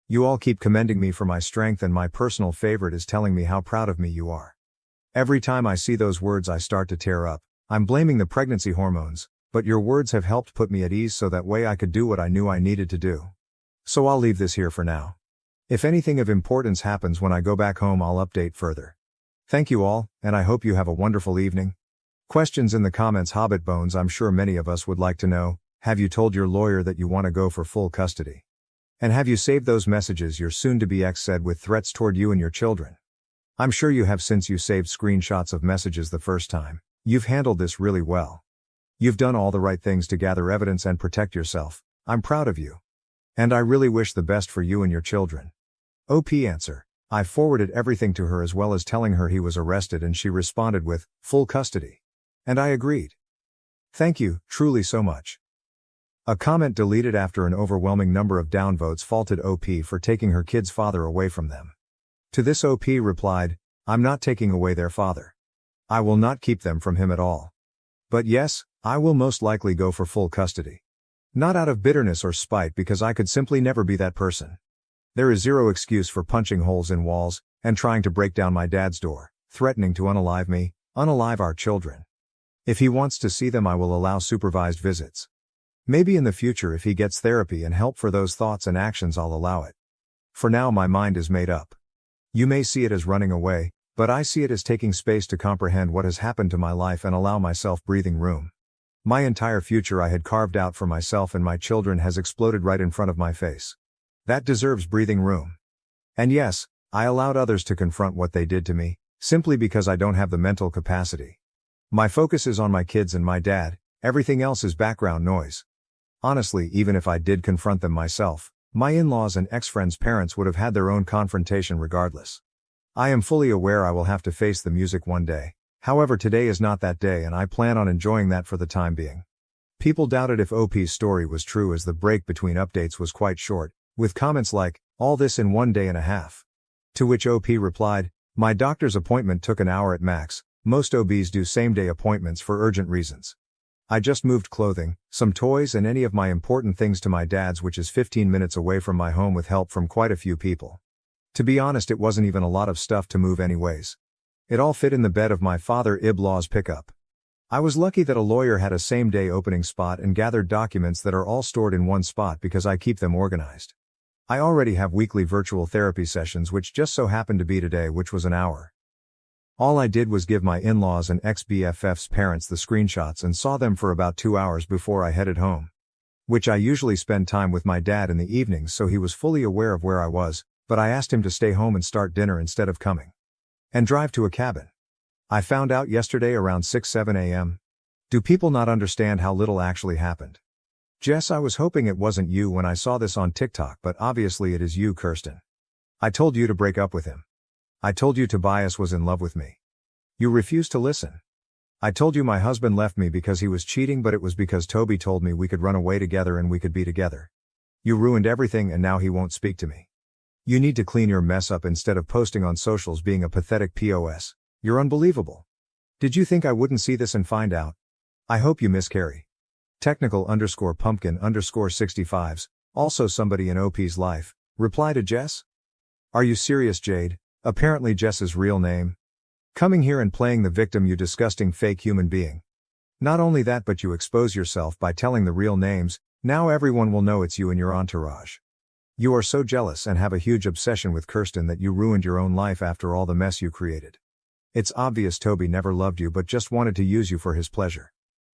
You all keep commending me for my strength, and my personal favorite is telling me how proud of me you are. Every time I see those words I start to tear up. I'm blaming the pregnancy hormones, but your words have helped put me at ease so that way I could do what I knew I needed to do. So I'll leave this here for now. If anything of importance happens when I go back home I'll update further. Thank you all, and I hope you have a wonderful evening. Questions in the comments. Hobbit Bones. I'm sure many of us would like to know, have you told your lawyer that you want to go for full custody? And have you saved those messages your soon-to-be ex said with threats toward you and your children? I'm sure you have, since you saved screenshots of messages the first time. You've handled this really well. You've done all the right things to gather evidence and protect yourself. I'm proud of you. And I really wish the best for you and your children. OP answer. I forwarded everything to her as well as telling her he was arrested, and she responded with, full custody. And I agreed. Thank you, truly so much. A comment deleted after an overwhelming number of downvotes faulted OP for taking her kid's father away from them. To this OP replied, I'm not taking away their father. I will not keep them from him at all. But yes, I will most likely go for full custody. Not out of bitterness or spite, because I could simply never be that person. There is zero excuse for punching holes in walls, and trying to break down my dad's door, threatening to unalive me, unalive our children. If he wants to see them I will allow supervised visits. Maybe in the future if he gets therapy and help for those thoughts and actions I'll allow it. For now my mind is made up. You may see it as running away, but I see it as taking space to comprehend what has happened to my life and allow myself breathing room. My entire future I had carved out for myself and my children has exploded right in front of my face. That deserves breathing room. And yes, I allowed others to confront what they did to me, Simply because I don't have the mental capacity. My focus is on my kids and my dad, everything else is background noise. Honestly, even if I did confront them myself, my in-laws and ex-friends' parents would have had their own confrontation regardless. I am fully aware I will have to face the music one day. However, today is not that day and I plan on enjoying that for the time being. People doubted if OP's story was true as the break between updates was quite short, with comments like, "All this in 1 day and a half." To which OP replied, "My doctor's appointment took an hour at max, most OBs do same-day appointments for urgent reasons. I just moved clothing, some toys and any of my important things to my dad's, which is 15 minutes away from my home with help from quite a few people. To be honest, it wasn't even a lot of stuff to move anyways. It all fit in the bed of my father-in-law's pickup. I was lucky that a lawyer had a same-day opening spot and gathered documents that are all stored in one spot because I keep them organized. I already have weekly virtual therapy sessions which just so happened to be today, which was an hour. All I did was give my in-laws and ex-BFF's parents the screenshots and saw them for about 2 hours before I headed home. Which I usually spend time with my dad in the evenings, so he was fully aware of where I was, but I asked him to stay home and start dinner instead of coming and drive to a cabin. I found out yesterday around 6-7 a.m. Do people not understand how little actually happened? Jess, I was hoping it wasn't you when I saw this on TikTok, but obviously it is you, Kirsten. I told you to break up with him. I told you Tobias was in love with me. You refused to listen. I told you my husband left me because he was cheating, but it was because Toby told me we could run away together and we could be together. You ruined everything and now he won't speak to me. You need to clean your mess up instead of posting on socials being a pathetic POS. You're unbelievable. Did you think I wouldn't see this and find out? I hope you miscarry. Technical_pumpkin_65s, also somebody in OP's life, reply to Jess? Are you serious, Jade? Apparently Jess's real name. Coming here and playing the victim, you disgusting fake human being. Not only that, but you expose yourself by telling the real names. Now everyone will know it's you and your entourage. You are so jealous and have a huge obsession with Kirsten that you ruined your own life after all the mess you created. It's obvious Toby never loved you but just wanted to use you for his pleasure.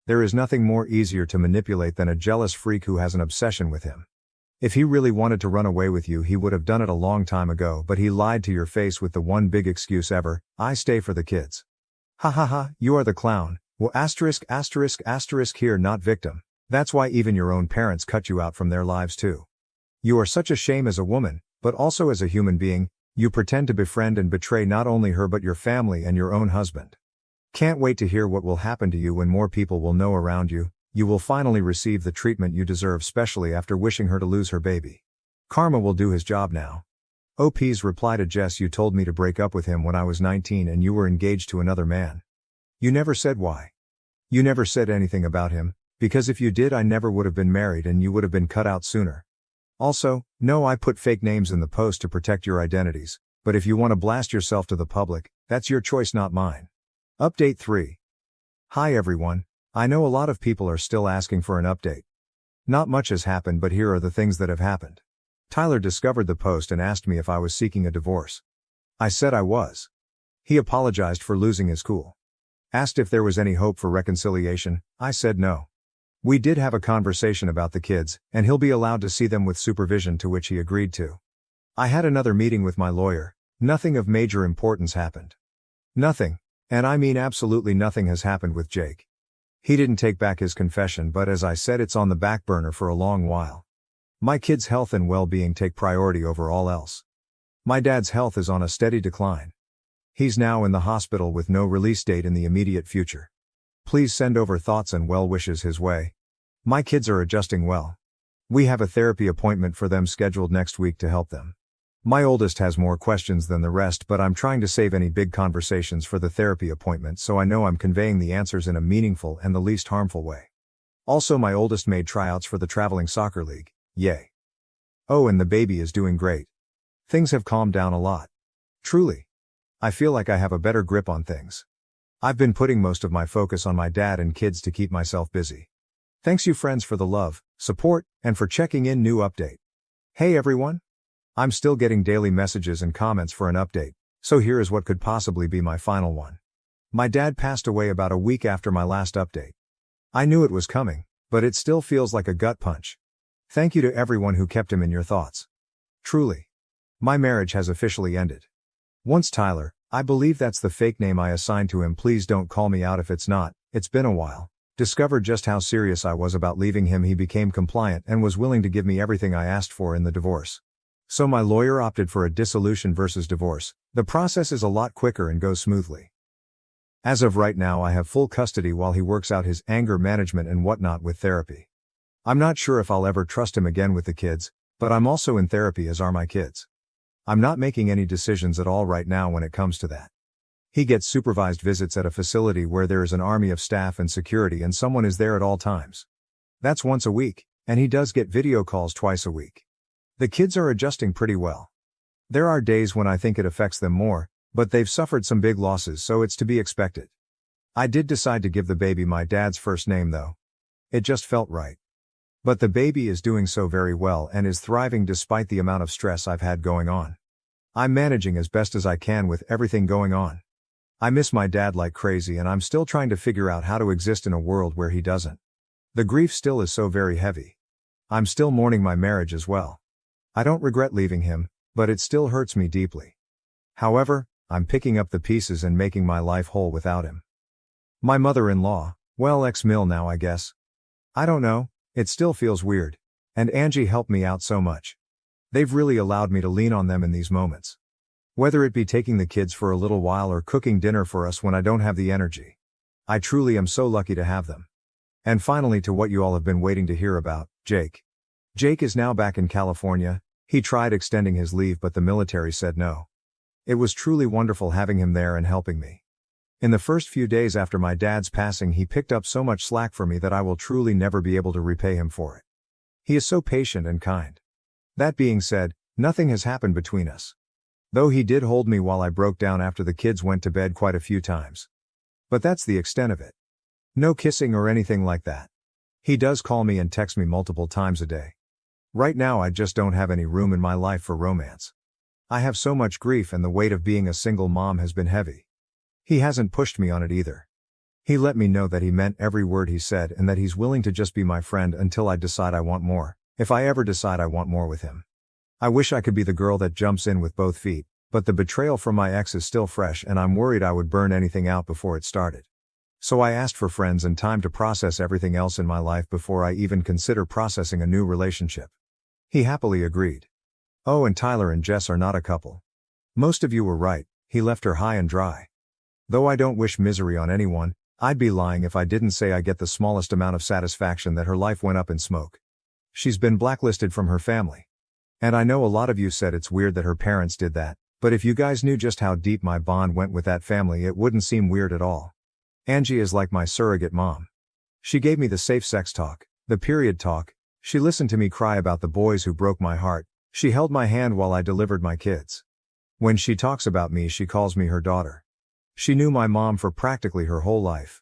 There is nothing more easier to manipulate than a jealous freak who has an obsession with him. If he really wanted to run away with you, he would have done it a long time ago, but he lied to your face with the one big excuse ever, "I stay for the kids." Ha ha ha, you are the clown. Well, **** here, not victim. That's why even your own parents cut you out from their lives too. You are such a shame as a woman, but also as a human being. You pretend to befriend and betray not only her but your family and your own husband. Can't wait to hear what will happen to you when more people will know around you. You will finally receive the treatment you deserve, especially after wishing her to lose her baby. Karma will do his job now. OP's reply to Jess: you told me to break up with him when I was 19 and you were engaged to another man. You never said why. You never said anything about him, because if you did I never would have been married and you would have been cut out sooner. Also, no, I put fake names in the post to protect your identities, but if you want to blast yourself to the public, that's your choice, not mine. Update 3. Hi everyone. I know a lot of people are still asking for an update. Not much has happened, but here are the things that have happened. Tyler discovered the post and asked me if I was seeking a divorce. I said I was. He apologized for losing his cool. Asked if there was any hope for reconciliation. I said no. We did have a conversation about the kids, and he'll be allowed to see them with supervision, to which he agreed to. I had another meeting with my lawyer. Nothing of major importance happened. Nothing, and I mean absolutely nothing, has happened with Jake. He didn't take back his confession, but as I said, it's on the back burner for a long while. My kids' health and well-being take priority over all else. My dad's health is on a steady decline. He's now in the hospital with no release date in the immediate future. Please send over thoughts and well wishes his way. My kids are adjusting well. We have a therapy appointment for them scheduled next week to help them. My oldest has more questions than the rest, but I'm trying to save any big conversations for the therapy appointment, so I know I'm conveying the answers in a meaningful and the least harmful way. Also, my oldest made tryouts for the traveling soccer league. Yay. Oh, and the baby is doing great. Things have calmed down a lot. Truly. I feel like I have a better grip on things. I've been putting most of my focus on my dad and kids to keep myself busy. Thanks you friends for the love, support, and for checking in. New update. Hey everyone. I'm still getting daily messages and comments for an update, so here is what could possibly be my final one. My dad passed away about a week after my last update. I knew it was coming, but it still feels like a gut punch. Thank you to everyone who kept him in your thoughts. Truly. My marriage has officially ended. Once Tyler, I believe that's the fake name I assigned to him. Please don't call me out if it's not, it's been a while. Discovered just how serious I was about leaving him. He became compliant and was willing to give me everything I asked for in the divorce. So my lawyer opted for a dissolution versus divorce. The process is a lot quicker and goes smoothly. As of right now, I have full custody while he works out his anger management and whatnot with therapy. I'm not sure if I'll ever trust him again with the kids, but I'm also in therapy, as are my kids. I'm not making any decisions at all right now when it comes to that. He gets supervised visits at a facility where there is an army of staff and security and someone is there at all times. That's once a week, and he does get video calls twice a week. The kids are adjusting pretty well. There are days when I think it affects them more, but they've suffered some big losses, so it's to be expected. I did decide to give the baby my dad's first name though. It just felt right. But the baby is doing so very well and is thriving despite the amount of stress I've had going on. I'm managing as best as I can with everything going on. I miss my dad like crazy and I'm still trying to figure out how to exist in a world where he doesn't. The grief still is so very heavy. I'm still mourning my marriage as well. I don't regret leaving him, but it still hurts me deeply. However, I'm picking up the pieces and making my life whole without him. My mother-in-law, well, ex-mill now I guess. I don't know, it still feels weird. And Angie helped me out so much. They've really allowed me to lean on them in these moments. Whether it be taking the kids for a little while or cooking dinner for us when I don't have the energy. I truly am so lucky to have them. And finally, to what you all have been waiting to hear about, Jake. Jake is now back in California. He tried extending his leave but the military said no. It was truly wonderful having him there and helping me. In the first few days after my dad's passing, he picked up so much slack for me that I will truly never be able to repay him for it. He is so patient and kind. That being said, nothing has happened between us. Though he did hold me while I broke down after the kids went to bed quite a few times. But that's the extent of it. No kissing or anything like that. He does call me and text me multiple times a day. Right now I just don't have any room in my life for romance. I have so much grief and the weight of being a single mom has been heavy. He hasn't pushed me on it either. He let me know that he meant every word he said and that he's willing to just be my friend until I decide I want more, if I ever decide I want more with him. I wish I could be the girl that jumps in with both feet, but the betrayal from my ex is still fresh and I'm worried I would burn anything out before it started. So I asked for friends and time to process everything else in my life before I even consider processing a new relationship. He happily agreed. Oh, and Tyler and Jess are not a couple. Most of you were right, he left her high and dry. Though I don't wish misery on anyone, I'd be lying if I didn't say I get the smallest amount of satisfaction that her life went up in smoke. She's been blacklisted from her family. And I know a lot of you said it's weird that her parents did that, but if you guys knew just how deep my bond went with that family, it wouldn't seem weird at all. Angie is like my surrogate mom. She gave me the safe sex talk, the period talk, she listened to me cry about the boys who broke my heart, she held my hand while I delivered my kids. When she talks about me, she calls me her daughter. She knew my mom for practically her whole life.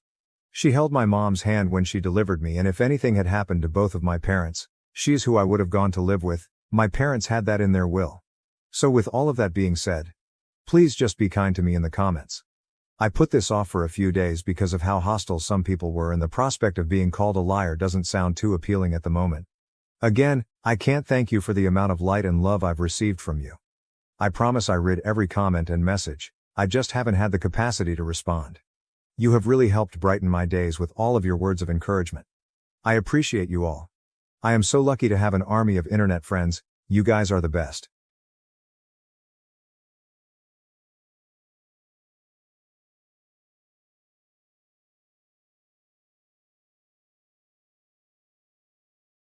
She held my mom's hand when she delivered me, and if anything had happened to both of my parents, she's who I would have gone to live with. My parents had that in their will. So with all of that being said, please just be kind to me in the comments. I put this off for a few days because of how hostile some people were, and the prospect of being called a liar doesn't sound too appealing at the moment. Again, I can't thank you for the amount of light and love I've received from you. I promise I read every comment and message, I just haven't had the capacity to respond. You have really helped brighten my days with all of your words of encouragement. I appreciate you all. I am so lucky to have an army of internet friends, you guys are the best.